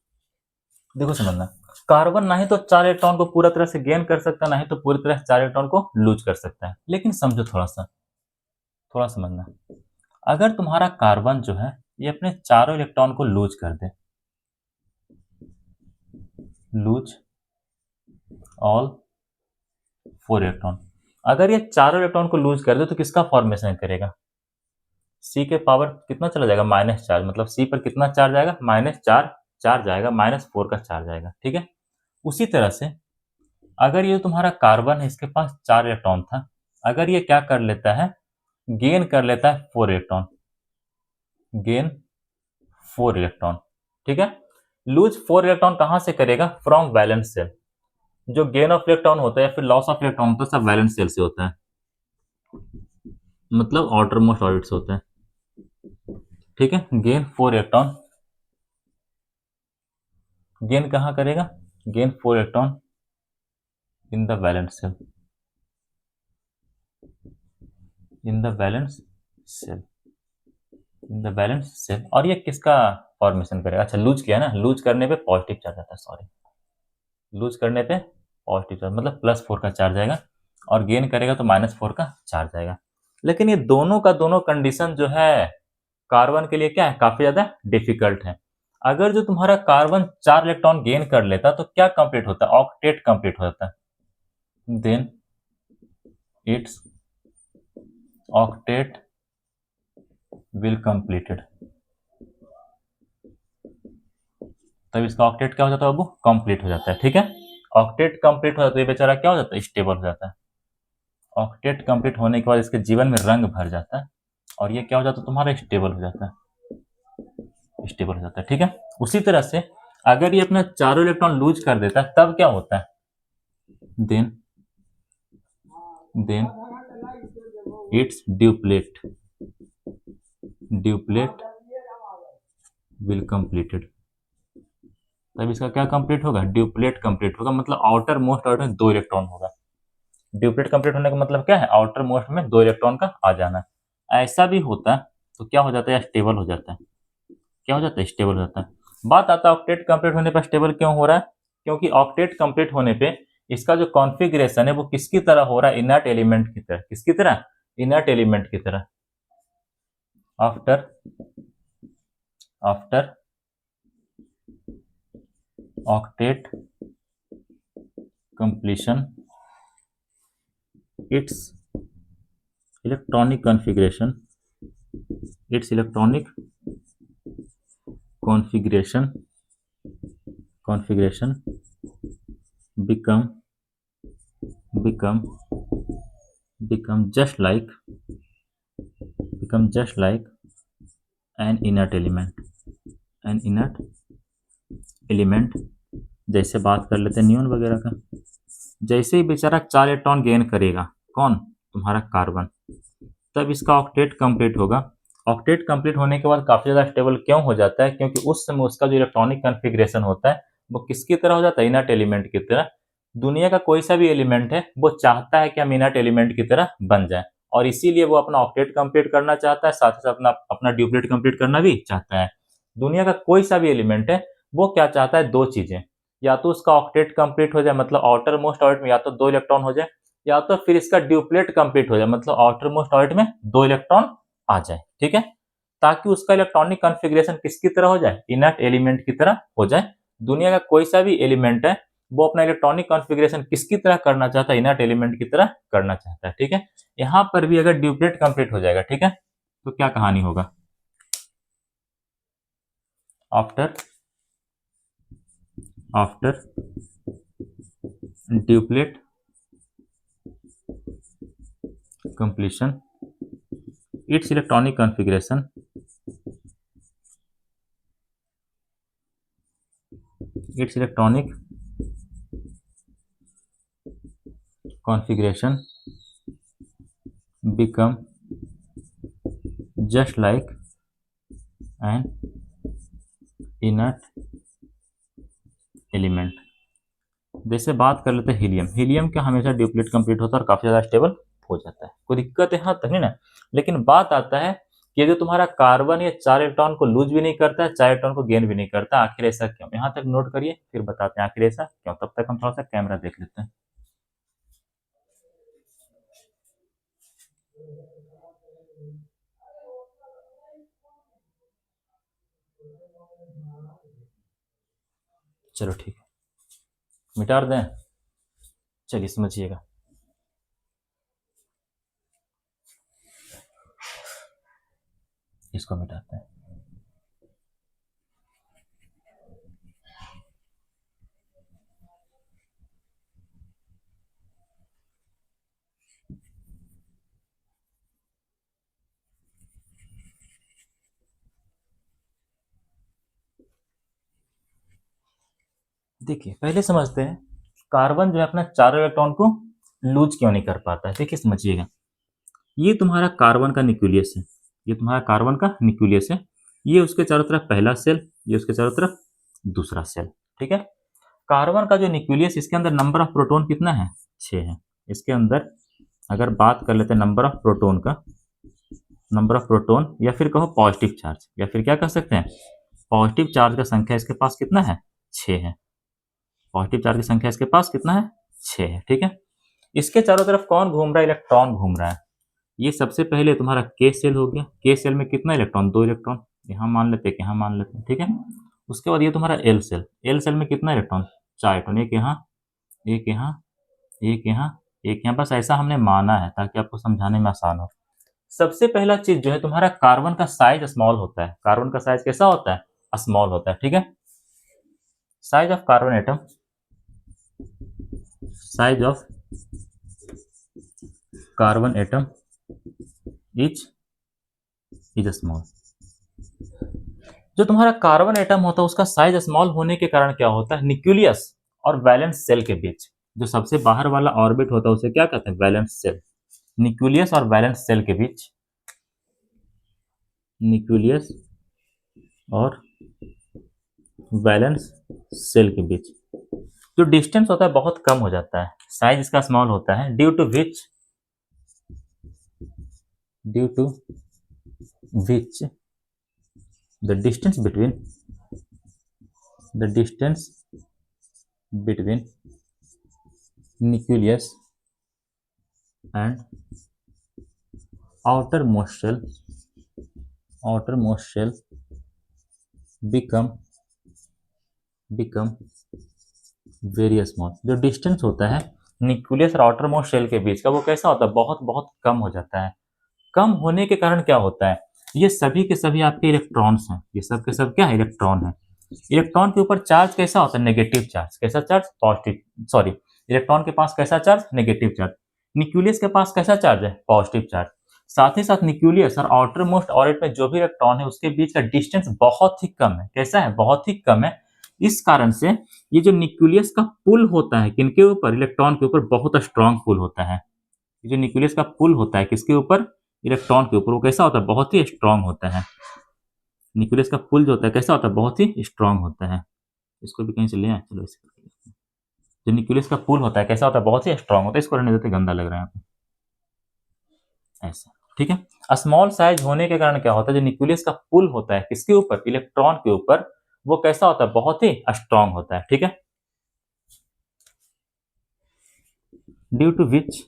कार्बन ना ही तो 4 इलेक्ट्रॉन को पूरा तरह से गेन कर सकता है, ना ही तो पूरी तरह से 4 इलेक्ट्रॉन को लूज कर सकता है। लेकिन समझो थोड़ा समझना, अगर तुम्हारा कार्बन जो है ये अपने चारों इलेक्ट्रॉन को लूज कर दे, लूज ऑल 4 इलेक्ट्रॉन, अगर ये चारों इलेक्ट्रॉन को लूज कर दे तो किसका फॉर्मेशन करेगा? सी के पावर कितना चला जाएगा? -4, मतलब सी पर कितना चार्ज आएगा? -4 चार्ज आएगा, -4 का चार्ज आएगा। ठीक है, उसी तरह से अगर ये तुम्हारा कार्बन है, इसके पास 4 इलेक्ट्रॉन था, अगर ये क्या कर लेता है, गेन कर लेता है 4 इलेक्ट्रॉन, गेन 4 इलेक्ट्रॉन। ठीक है, लूज 4 इलेक्ट्रॉन कहां से करेगा? From valence shell. जो गेन ऑफ इलेक्ट्रॉन होता है या फिर लॉस ऑफ इलेक्ट्रॉन होता है सब वैलेंस सेल से होता है, मतलब आउटर मोस्ट ऑर्बिट से होता है। ठीक है, गेन 4 इलेक्ट्रॉन, गेन कहां करेगा? Gain 4 electron in the valence shell, in the valence shell, in the valence shell. और ये किसका फॉर्मेशन करेगा? अच्छा, लूज किया ना, लूज करने पे पॉजिटिव चार्ज आता है, सॉरी, लूज करने पे पॉजिटिव चार्ज मतलब +4 का चार्ज आएगा, और गेन करेगा तो -4 का चार्ज आएगा। लेकिन ये दोनों का दोनों कंडीशन जो है कार्बन के लिए क्या है? काफी ज्यादा डिफिकल्ट है। अगर जो तुम्हारा कार्बन 4 इलेक्ट्रॉन गेन कर लेता तो क्या कंप्लीट होता? ऑक्टेट कंप्लीट हो जाता, then its octet will completed. तब इसका ऑक्टेट क्या हो जाता है बाबू? कंप्लीट हो जाता है। ठीक है, ऑक्टेट कंप्लीट हो जाता है, ये बेचारा क्या हो जाता है? स्टेबल हो जाता है। ऑक्टेट कंप्लीट होने के बाद इसके जीवन में रंग भर जाता है, और ये क्या हो जाता है तुम्हारा? स्टेबल हो जाता है, स्टेबल हो जाता है। ठीक है, उसी तरह से अगर ये अपना चारों इलेक्ट्रॉन लूज कर देता है तब क्या होता है? Then its duplet, duplet will completed. तब इसका क्या कंप्लीट होगा? ड्यूप्लेट कंप्लीट होगा, मतलब आउटर मोस्ट ऑर्बिट में 2 इलेक्ट्रॉन होगा। ड्यूप्लेट कंप्लीट होने का मतलब क्या है? आउटर मोस्ट में 2 इलेक्ट्रॉन का आ जाना। ऐसा भी होता है तो क्या हो जाता है? स्टेबल हो जाता है। क्या हो जाता है? स्टेबल हो जाता है। बात आता है ऑक्टेट कंप्लीट होने पर स्टेबल क्यों हो रहा है? क्योंकि ऑक्टेट कंप्लीट होने पे इसका जो कॉन्फ़िगरेशन है वो किसकी तरह हो रहा है? इनर्ट एलिमेंट की तरह। किसकी तरह? इनर्ट एलिमेंट की तरह। After after octet completion its electronic configuration, its electronic configuration become just like an inert element। जैसे बात कर लेते हैं नियॉन वगैरह का, जैसे ही बेचारा 4 इलेक्ट्रॉन गेन करेगा, कौन? तुम्हारा कार्बन, तब इसका ऑक्टेट कंप्लीट होगा। ऑक्टेट कंप्लीट होने के बाद काफी ज्यादा स्टेबल क्यों हो जाता है? क्योंकि उस समय उसका जो इलेक्ट्रॉनिक कॉन्फ़िगरेशन होता है वो किसकी तरह हो जाता है? इनर्ट एलिमेंट की तरह। दुनिया का कोई सा भी एलिमेंट है वो चाहता है कि हम इनर्ट एलिमेंट की तरह बन जाए, और इसीलिए वो अपना ऑक्टेट कंप्लीट करना चाहता है, साथ ही साथ अपना अपना ड्यूप्लेट कंप्लीट करना भी चाहता है। दुनिया का कोई सा भी एलिमेंट है वो क्या चाहता है? 2 चीजें, या तो उसका ऑक्टेट कंप्लीट हो जाए, मतलब आउटर मोस्ट ऑर्बिट में या तो 2 इलेक्ट्रॉन हो जाए, या तो फिर इसका ड्यूप्लेट कंप्लीट हो जाए, मतलब आउटर मोस्ट ऑर्बिट में 2 इलेक्ट्रॉन आ जाए। ठीक है, ताकि उसका इलेक्ट्रॉनिक कॉन्फ़िगरेशन किसकी तरह हो जाए? इनर्ट एलिमेंट की तरह हो जाए। दुनिया का कोई सा भी एलिमेंट है वो अपना इलेक्ट्रॉनिक कॉन्फ़िगरेशन किसकी तरह करना चाहता है? इनर्ट एलिमेंट की तरह करना चाहता है। ठीक है, यहां पर भी अगर ड्यूप्लेट कंप्लीट हो जाएगा, ठीक है, तो क्या कहानी होगा? After duplet completion its electronic configuration become just like an inert element. जैसे बात कर लेते हैं हीलियम, हीलियम का हमेशा ड्यूप्लेट कंप्लीट होता है और काफी ज्यादा स्टेबल हो जाता है, कोई दिक्कत है यहाँ तक नहीं ना। लेकिन बात आता है कि जो तुम्हारा कार्बन ये 4 इलेक्ट्रॉन को लूज भी नहीं करता, 4 इलेक्ट्रॉन को गेन भी नहीं करता। आखिर ऐसा क्यों? यहाँ तक नोट करिए, फिर बताते हैं आखिर ऐसा क्यों। तब तक हम थोड़ा सा कैमरा देख लेते हैं। चलो ठीक है, मिटा दें। चलिए समझिएगा। इसको मिटाते हैं। देखिए पहले समझते हैं कार्बन जो है अपना 4 इलेक्ट्रॉन को लूज क्यों नहीं कर पाता है। देखिए समझिएगा, ये तुम्हारा कार्बन का न्यूक्लियस है, ये तुम्हारा कार्बन का न्यूक्लियस है, ये उसके चारों तरफ पहला सेल, ये उसके चारों तरफ दूसरा सेल। ठीक है, कार्बन का जो न्यूक्लियस, इसके अंदर नंबर ऑफ प्रोटॉन कितना है? 6 है। इसके अंदर अगर बात कर लेते हैं नंबर ऑफ प्रोटॉन का, नंबर ऑफ प्रोटॉन या फिर कहो पॉजिटिव चार्ज, या फिर क्या कह सकते हैं, पॉजिटिव चार्ज का संख्या इसके पास कितना है? 6 है। पॉजिटिव चार्ज की संख्या इसके पास कितना है? 6 है। ठीक है, इसके चारों तरफ कौन घूम रहा है? इलेक्ट्रॉन घूम रहा है। ये सबसे पहले तुम्हारा के सेल हो गया। के सेल में कितना इलेक्ट्रॉन? 2 इलेक्ट्रॉन। यहाँ मान लेते हैं, यहाँ मान लेते हैं। ठीक है, उसके बाद ये तुम्हारा एल सेल। एल सेल में कितना इलेक्ट्रॉन? 4 इलेक्ट्रॉन। एक यहाँ, एक यहाँ, एक यहाँ, एक यहाँ। बस ऐसा हमने माना है ताकि आपको समझाने में आसान हो। सबसे पहला चीज जो है तुम्हारा कार्बन का साइज स्मॉल होता है। कार्बन का साइज कैसा होता है? स्मॉल होता है। ठीक है, size of carbon atom, size of carbon atom is small. जो तुम्हारा कार्बन एटम होता है उसका साइज स्मॉल होने के कारण क्या होता है? न्यूक्लियस और वैलेंस सेल के बीच जो सबसे बाहर वाला ऑर्बिट होता है उसे क्या कहते हैं? Valence shell. न्यूक्लियस और वैलेंस सेल के बीच, न्यूक्लियस और वैलेंस सेल के बीच जो डिस्टेंस होता है बहुत कम हो जाता है, साइज इसका स्मॉल होता है। Due to which the distance between nucleus and outermost shell become very small। जो डिस्टेंस होता है न्यूक्लियस और आउटर मोस्ट शेल के बीच का, वो कैसा होता है? बहुत बहुत कम हो जाता है। कम होने के कारण क्या होता है? ये सभी के सभी आपके इलेक्ट्रॉन्स हैं। ये सब के सब क्या है? इलेक्ट्रॉन है। इलेक्ट्रॉन के ऊपर चार्ज कैसा होता है? Negative charge. कैसा चार्ज? पॉजिटिव। सॉरी, इलेक्ट्रॉन के पास कैसा चार्ज? Negative charge. न्यूक्लियस के पास कैसा चार्ज है? Positive charge. साथ ही साथ न्यूक्लियस और आउटर मोस्ट ऑर्बिट में जो भी इलेक्ट्रॉन है उसके बीच का डिस्टेंस बहुत ही कम है। कैसा है? बहुत ही कम है। इस कारण से ये जो न्यूक्लियस का पुल होता है किनके ऊपर? इलेक्ट्रॉन के ऊपर बहुत स्ट्रांग पुल होता है। ये जो न्यूक्लियस का पुल होता है किसके ऊपर? इलेक्ट्रॉन के ऊपर। वो कैसा होता है? बहुत ही स्ट्रांग होता है। न्यूक्लियस का पुल जो होता है कैसा होता है? बहुत ही स्ट्रांग होता है। इसको भी कहीं से ले आए, चलो इसे कर लेते हैं। जो न्यूक्लियस का पुल होता है कैसा होता है? बहुत ही स्ट्रांग होता है। इसको रहने देते, गंदा लग रहा है यहाँ पे। ऐसा, ठीक है। स्मॉल साइज होने के कारण क्या होता है? जो न्यूक्लियस का पुल होता है किसके ऊपर? इलेक्ट्रॉन के ऊपर। वो कैसा होता है? बहुत ही स्ट्रांग होता है। ठीक है, due to which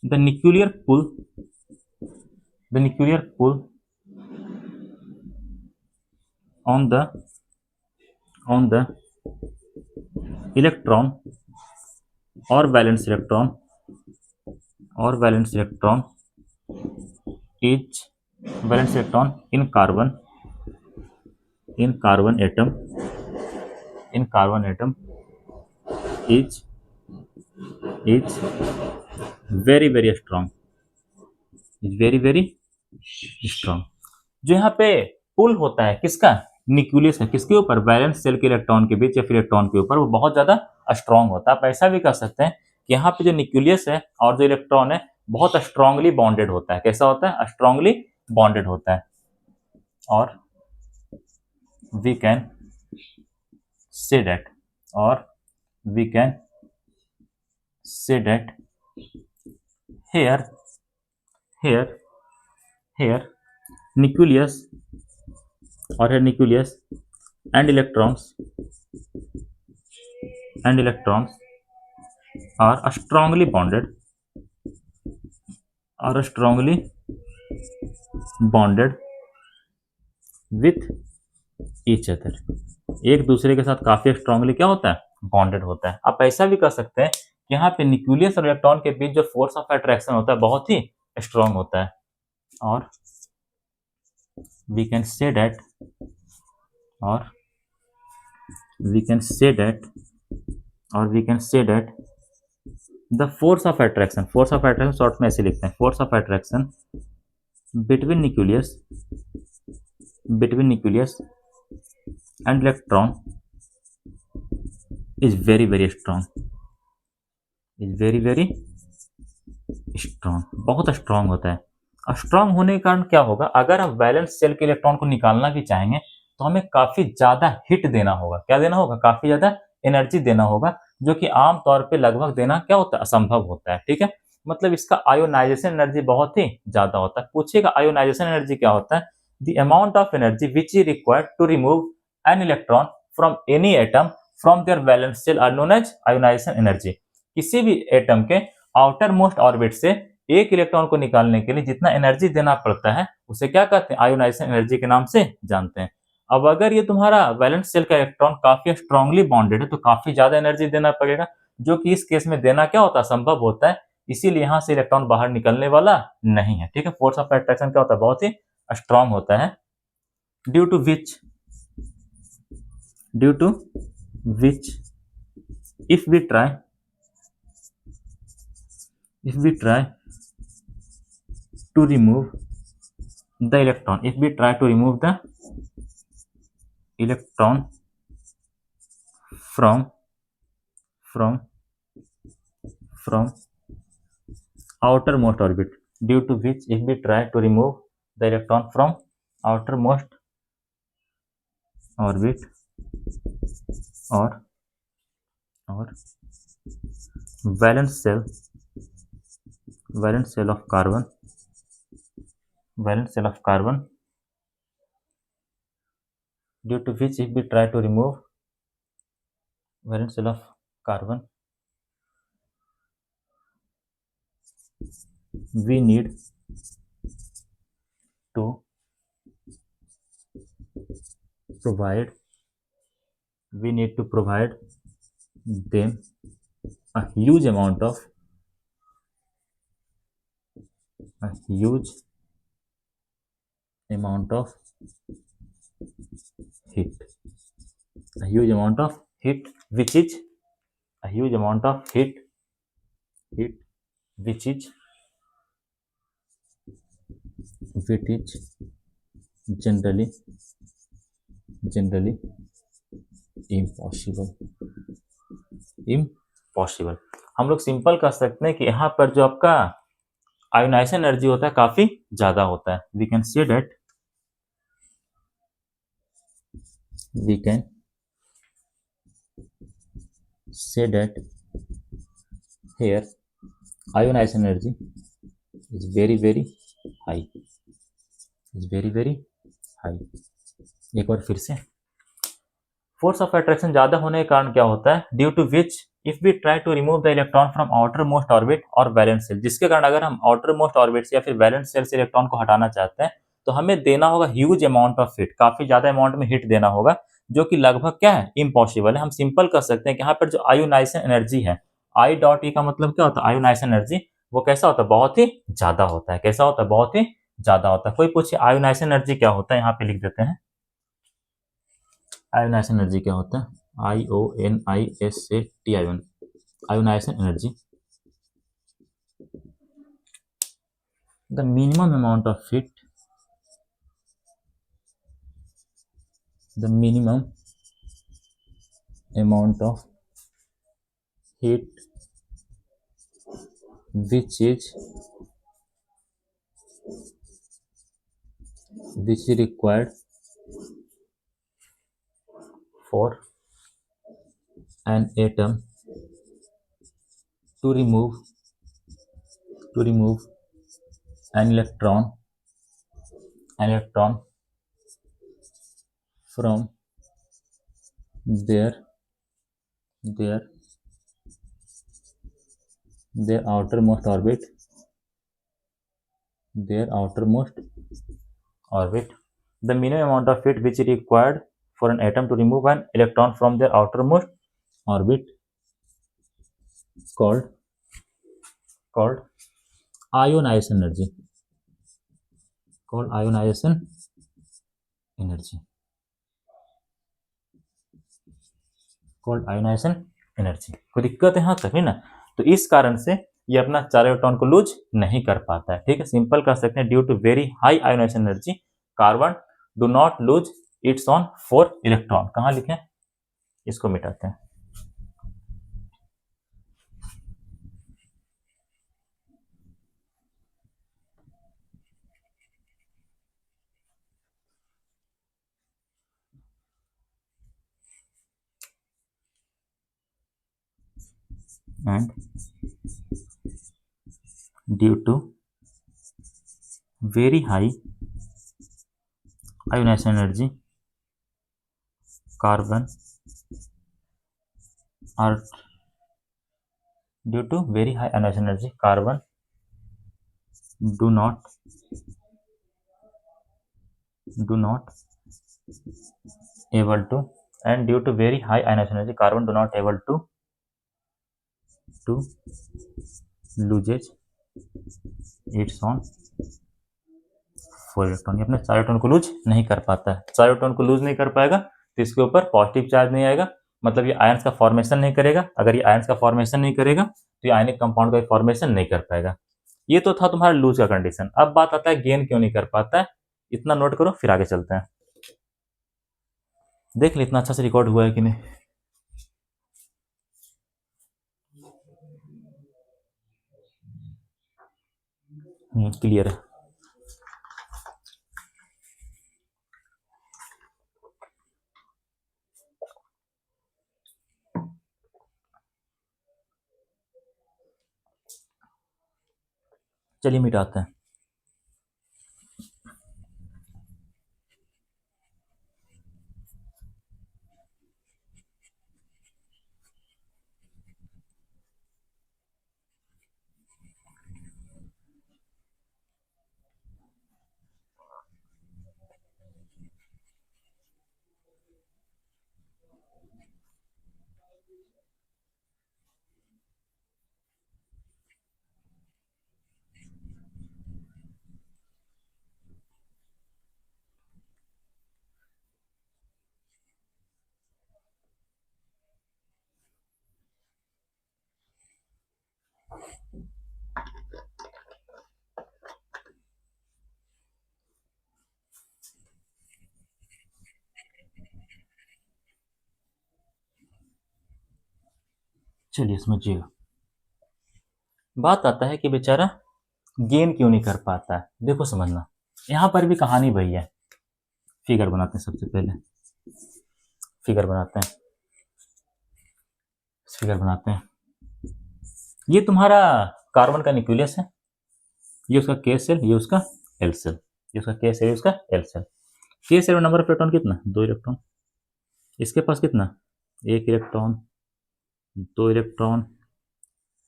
the nuclear pull on the electron or valence electron is valence electron in carbon atom is very very strong, is very very strong। जो यहाँ पे पुल होता है किसका? न्यूक्लियस है किसके ऊपर? वैलेंस सेल के इलेक्ट्रॉन के बीच या फिर इलेक्ट्रॉन के ऊपर, वो बहुत ज्यादा स्ट्रांग होता है। आप ऐसा भी कह सकते हैं कि यहाँ पे जो न्यूक्लियस है और जो इलेक्ट्रॉन है बहुत स्ट्रांगली बॉन्डेड होता है। कैसा होता है? स्ट्रांगली बॉन्डेड होता है। और we can say that here here here nucleus or here nucleus and electrons are strongly bonded with each other, एक दूसरे के साथ काफी स्ट्रांगली क्या होता है, बॉन्डेड होता है। आप ऐसा भी कर सकते हैं कि यहाँ पे न्यूक्लियस और इलेक्ट्रॉन के बीच जो फोर्स ऑफ अट्रैक्शन होता है बहुत ही स्ट्रांग होता है, और वी कैन से दैट और we can say that the force of attraction short में ऐसे लिखते हैं, force of attraction between nucleus and electron is very very strong, बहुत स्ट्रांग होता है। और स्ट्रांग होने के कारण क्या होगा, अगर हम वैलेंस शेल के इलेक्ट्रॉन को निकालना भी चाहेंगे तो हमें काफी ज्यादा हिट देना होगा, क्या देना होगा, काफी ज्यादा एनर्जी देना होगा, जो कि आमतौर पे लगभग देना क्या होता है, असंभव होता है। ठीक है, मतलब इसका आयोनाइजेशन एनर्जी बहुत ही ज्यादा होता है। पूछिएगा आयोनाइजेशन एनर्जी क्या होता है, the amount of energy which is required to remove an electron from any atom from their valence shell are known as ionisation energy. किसी भी एटम के आउटर मोस्ट ऑर्बिट से एक इलेक्ट्रॉन को निकालने के लिए जितना एनर्जी देना पड़ता है उसे क्या कहते हैं, आयोनाइजेशन एनर्जी के नाम से जानते हैं। अब अगर ये तुम्हारा वैलेंस शेल का इलेक्ट्रॉन काफी स्ट्रांगली बॉन्डेड है तो काफी ज्यादा एनर्जी देना पड़ेगा, जो कि इस केस में देना क्या होता है, संभव होता है, इसीलिए यहां से इलेक्ट्रॉन बाहर निकलने वाला नहीं है। ठीक है, फोर्स ऑफ अट्रैक्शन क्या होता है, बहुत ही स्ट्रांग होता है, due to which if we try to remove the electron from outermost orbit, due to which if we try to remove the electron from outermost orbit or valence shell of carbon, due to which if we try to remove valence shell of carbon, we need to provide them a huge amount of heat, which is generally impossible। हम लोग simple कर सकते हैं कि यहाँ पर जो आपका आयोनाइजेशन एनर्जी होता है काफी ज्यादा होता है। We can say that here ionization energy is very very high, एक बार फिर से, फोर्स ऑफ अट्रैक्शन ज्यादा होने के कारण क्या होता है, due to which if we try to remove the electron from outermost orbit और वैलेंस शेल, जिसके कारण अगर हम आउटर मोस्ट ऑर्बिट से या फिर वैलेंस शेल से इलेक्ट्रॉन को हटाना चाहते हैं तो हमें देना होगा ह्यूज अमाउंट ऑफ हिट, काफी ज्यादा अमाउंट में हिट देना होगा, जो कि लगभग क्या है, इम्पॉसिबल है। हम सिंपल कर सकते हैं कि यहाँ पर जो आयोनाइजेशन एनर्जी है, आई डॉट ई का मतलब क्या होता है, आयोनाइजेशन एनर्जी, वो कैसा होता है, बहुत ही ज्यादा होता है। कैसा होता है, बहुत ही ज्यादा होता है। कोई पूछे आयोनाइजेशन एनर्जी क्या होता है, यहाँ पे लिख देते हैं आयोनाइजेशन एनर्जी क्या होता है, IONISAT ionisation energy, the minimum amount of heat which is required for an atom to remove to remove an electron from their outermost orbit. The minimum amount of heat which is required for an atom to remove an electron from their outermost orbit called ionization energy. कोई दिक्कत है यहाँ तक, है ना? तो इस कारण से ये अपना 4 इलेक्ट्रॉन को लूज नहीं कर पाता है। ठीक है, सिंपल कर सकते हैं, due to very high ionisation energy carbon do not lose its own 4 electron. कहाँ लिखें, इसको मिटाते हैं। and due to very high ionization energy carbon do not able to and due to very high ionization energy carbon do not able to loses its on 4 electron. ये अपने 4 electron को loose नहीं कर पाता है। 4 इलेक्ट्रॉन को loose नहीं कर पाएगा तो इसके ऊपर पॉजिटिव चार्ज नहीं आएगा, मतलब ये आयंस का फॉर्मेशन नहीं करेगा। अगर ये आयंस का फॉर्मेशन नहीं करेगा तो ये आयनिक कंपाउंड का फॉर्मेशन नहीं कर पाएगा। ये तो था तुम्हारा लूज का कंडीशन। अब बात आता है गेन क्यों नहीं कर पाता है। इतना नोट करो, फिर आगे चलते हैं। देख ले इतना अच्छा से रिकॉर्ड हुआ है कि नहीं। क्लियर है। चलिए मिटाते हैं। चलिए समझिएगा। बात आता है कि बेचारा गेन क्यों नहीं कर पाता है। देखो समझना, यहां पर भी कहानी वही है। फिगर बनाते हैं, सबसे पहले फिगर बनाते हैं। ये तुम्हारा कार्बन का न्यूक्लियस है, ये उसका के सेल, ये उसका एल सेल, ये उसका के सेल, उसका एल सेल। के सेल में नंबर ऑफ इलेक्ट्रॉन कितना, 2 इलेक्ट्रॉन। इसके पास कितना, 1 इलेक्ट्रॉन, 2 इलेक्ट्रॉन,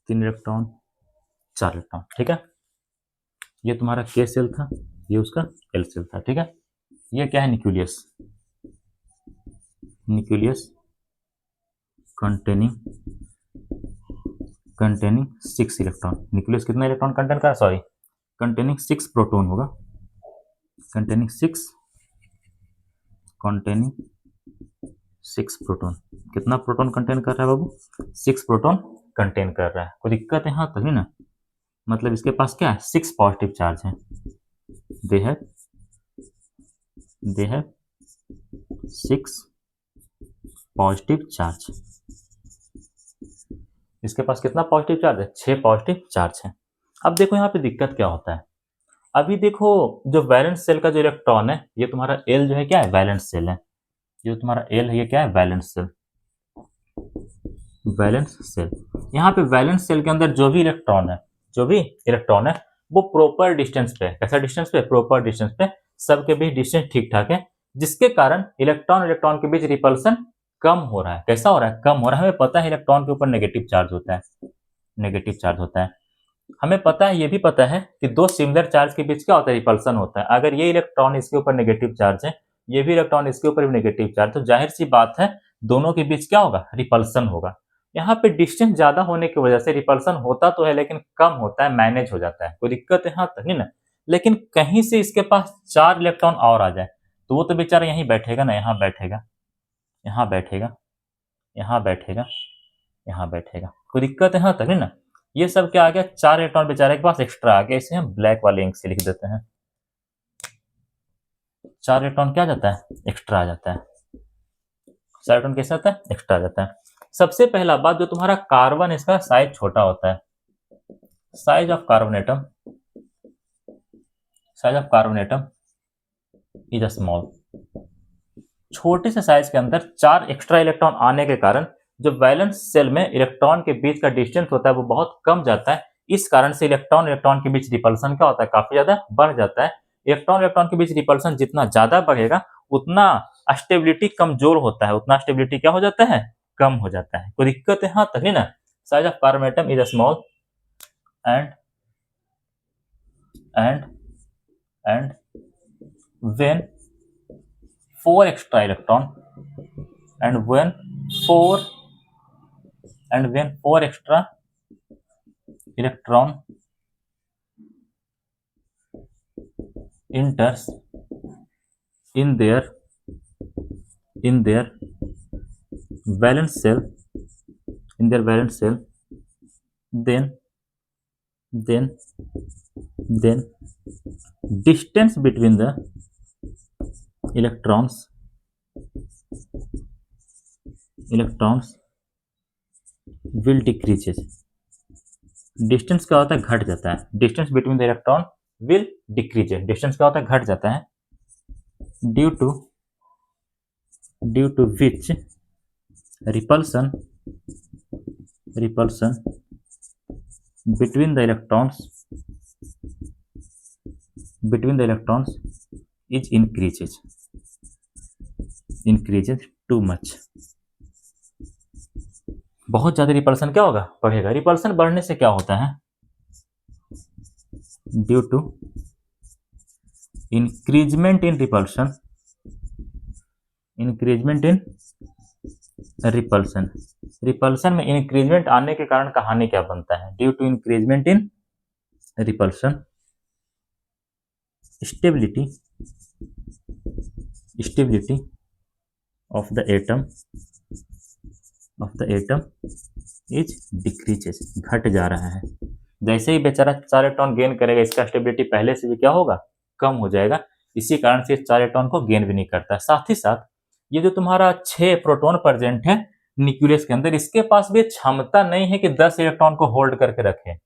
3 इलेक्ट्रॉन, 4 इलेक्ट्रॉन। ठीक है, ये तुम्हारा के सेल था, ये उसका एल सेल था। ठीक है, ये क्या है, न्यूक्लियस कंटेनिंग 6 इलेक्ट्रॉन। न्यूक्लियस कितना इलेक्ट्रॉन कंटेन कर, सॉरी कंटेनिंग 6 प्रोटॉन होगा। Containing 6 proton. कितना प्रोटॉन कंटेन कर रहा है बाबू, 6 प्रोटॉन कंटेन कर रहा है। कोई दिक्कत है यहाँ तक, है ना? मतलब इसके पास क्या है, 6 पॉजिटिव चार्ज है। They have 6 positive charge. इसके पास कितना पॉजिटिव चार्ज है, 6 पॉजिटिव चार्ज है। अब देखो यहाँ पे दिक्कत क्या होता है। अभी देखो जो वैलेंस सेल का जो इलेक्ट्रॉन है, ये तुम्हारा एल जो है क्या है, वैलेंस सेल है। जो तुम्हारा एल है ये क्या है, वैलेंस सेल। यहाँ पे वैलेंस सेल के अंदर जो भी इलेक्ट्रॉन है जो भी इलेक्ट्रॉन है वो प्रॉपर डिस्टेंस पे, कैसा डिस्टेंस पे, प्रॉपर डिस्टेंस पे, सबके बीच डिस्टेंस ठीक ठाक है, जिसके कारण इलेक्ट्रॉन इलेक्ट्रॉन के बीच रिपल्सन कम हो रहा है। कैसा हो रहा है? कम हो रहा है। हमें पता है इलेक्ट्रॉन के ऊपर नेगेटिव चार्ज होता है, नेगेटिव चार्ज होता है। हमें पता है, ये भी पता है कि दो सिमिलर चार्ज के बीच क्या होता है? रिपल्सन होता है। अगर ये इलेक्ट्रॉन इसके ऊपर नेगेटिव चार्ज है, ये भी इलेक्ट्रॉन इसके ऊपर भी नेगेटिव चार्ज, तो जाहिर सी बात है दोनों के बीच क्या होगा? रिपल्सन होगा। यहाँ पे डिस्टेंस ज्यादा होने की वजह से रिपल्सन होता तो है लेकिन कम होता है, मैनेज हो जाता है, कोई दिक्कत यहाँ तक नहीं ना। लेकिन कहीं से इसके पास 4 इलेक्ट्रॉन और आ जाए तो वो तो बेचारा यहीं बैठेगा ना, यहाँ बैठेगा, यहाँ बैठेगा, यहाँ बैठेगा, यहाँ बैठेगा, कोई दिक्कत यहाँ तक नहीं ना। ये सब क्या आ गया? 4 इलेक्ट्रॉन बेचारे के पास एक्स्ट्रा आ गया। इसे हम ब्लैक वाले इंक से लिख देते हैं। 4 इलेक्ट्रॉन क्या आ जाता है? एक्स्ट्रा आ जाता है। 4 इलेक्ट्रॉन कैसे आता है? एक्स्ट्रा आ जाता है। सबसे पहला बात, जो तुम्हारा कार्बन, इसका साइज छोटा होता है। Size of carbon atom, size of carbon atom is small. छोटे से साइज के अंदर 4 एक्स्ट्रा इलेक्ट्रॉन आने के कारण जो वैलेंस सेल में इलेक्ट्रॉन के बीच का डिस्टेंस होता है वो बहुत कम जाता है। इस कारण से इलेक्ट्रॉन इलेक्ट्रॉन के बीच रिपल्सन क्या होता है? काफी ज्यादा बढ़ जाता है। इलेक्ट्रॉन इलेक्ट्रॉन के बीच रिपल्सन जितना ज्यादा बढ़ेगा उतना स्टेबिलिटी कमजोर होता है, उतना स्टेबिलिटी क्या हो जाता है? कम हो जाता है। कोई दिक्कत है यहाँ तक नहीं ना। Size of carbon atom is small and and and when 4 extra electron and when 4 extra electron enters in their valence cell, then distance between the electrons will decreases। Distance क्या होता है? घट जाता है। Distance between the electron will decreases. Distance क्या होता है? घट जाता है। Due to which repulsion between the electrons is increases too much। बहुत ज्यादा रिपल्सन क्या होगा? बढ़ेगा। रिपल्सन बढ़ने से क्या होता है? Due to increasement in repulsion, repulsion में इंक्रीजमेंट आने के कारण कहानी क्या बनता है? Due to increasement in repulsion, stability of the atom is decreases. घट जा रहा है। जैसे ही बेचारा 4 इलेक्ट्रॉन गेन करेगा, इसका स्टेबिलिटी पहले से भी क्या होगा? कम हो जाएगा। इसी कारण से 4 इलेक्ट्रॉन को गेन भी नहीं करता। साथ ही साथ ये जो तुम्हारा 6 प्रोटॉन प्रेजेंट है न्यूक्लियस के अंदर, इसके पास भी क्षमता नहीं है कि 10 इलेक्ट्रॉन को होल्ड करके रखे।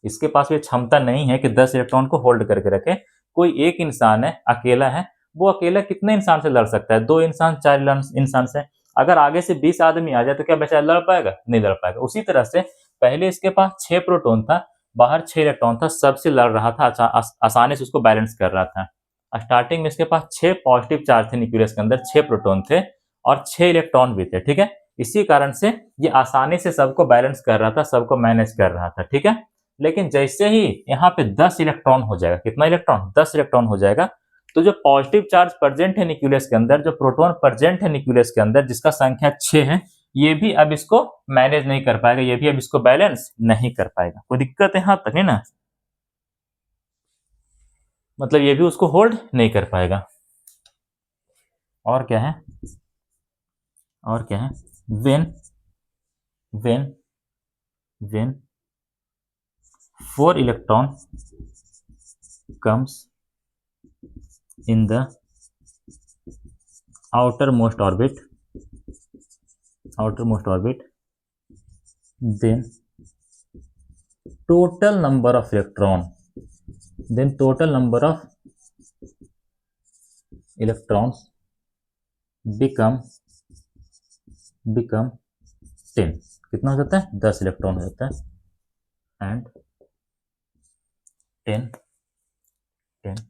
इसके पास भी क्षमता नहीं है कि 10 इलेक्ट्रॉन को होल्ड करके रखे। कोई एक इंसान है, अकेला है, वो अकेला कितने इंसान से लड़ सकता है? 2 इंसान, 4 इंसान से। अगर आगे से 20 आदमी आ जाए तो क्या बेचारा लड़ पाएगा? नहीं लड़ पाएगा। उसी तरह से पहले इसके पास 6 प्रोटॉन था, बाहर 6 इलेक्ट्रॉन था, सबसे लड़ रहा था, आसानी से उसको बैलेंस कर रहा था। स्टार्टिंग में इसके पास 6 पॉजिटिव चार्ज थे न्यूक्लियस के अंदर, 6 प्रोटॉन थे और 6 इलेक्ट्रॉन भी थे। ठीक है, इसी कारण से ये आसानी से सबको बैलेंस कर रहा था, सबको मैनेज कर रहा था। ठीक है, लेकिन जैसे ही यहाँ पे 10 इलेक्ट्रॉन हो जाएगा, कितना इलेक्ट्रॉन? 10 इलेक्ट्रॉन हो जाएगा, तो जो पॉजिटिव चार्ज प्रेजेंट है न्यूक्लियस के अंदर, जो प्रोटॉन प्रेजेंट है न्यूक्लियस के अंदर, जिसका संख्या 6 है, ये भी अब इसको मैनेज नहीं कर पाएगा, ये भी अब इसको बैलेंस नहीं कर पाएगा। कोई दिक्कत है यहाँ तक नहीं ना? मतलब ये भी उसको होल्ड नहीं कर पाएगा। और क्या है? when 4 electron comes in the outermost orbit, then total number of electrons become 10। कितना हो जाता है? 10 इलेक्ट्रॉन हो जाता है। And 10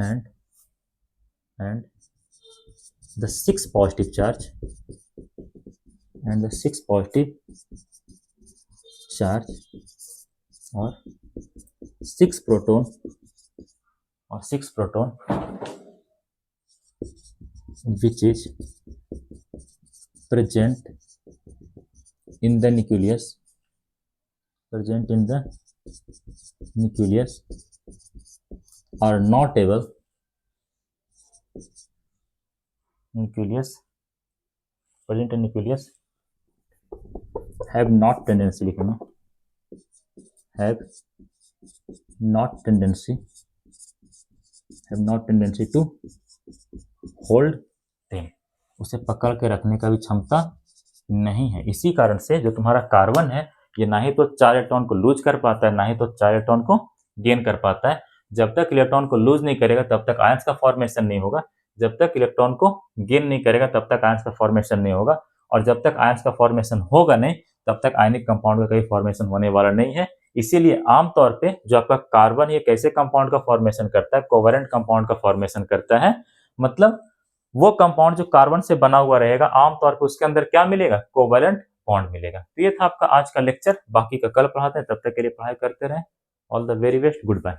and the 6 positive charge or 6 proton which is present in the nucleus are not able have not tendency लिखना have not tendency to hold them, उसे पकड़ के रखने का भी क्षमता नहीं है। इसी कारण से जो तुम्हारा कार्बन है ये ना ही तो 4 इलेक्ट्रॉन को लूज कर पाता है, ना ही तो 4 इलेक्ट्रॉन को गेन कर पाता है। जब तक इलेक्ट्रॉन को लूज नहीं करेगा तब तक आयंस का फॉर्मेशन नहीं होगा, जब तक इलेक्ट्रॉन को गेन नहीं करेगा तब तक आयंस का फॉर्मेशन नहीं होगा, और जब तक आयंस का फॉर्मेशन होगा नहीं तब तक आयनिक कंपाउंड का कहीं फॉर्मेशन होने वाला नहीं है। इसीलिए आमतौर पे जो आपका कार्बन ये कैसे कंपाउंड का फॉर्मेशन करता है, कोवेलेंट कंपाउंड का फॉर्मेशन करता है। मतलब वो कंपाउंड जो कार्बन से बना हुआ रहेगा आमतौर पे उसके अंदर क्या मिलेगा, कोवेलेंट बॉन्ड मिलेगा। तो ये था आपका आज का लेक्चर, बाकी का कल पढ़ाते हैं, तब तक के लिए पढ़ाई करते रहें। All the very best, good bye.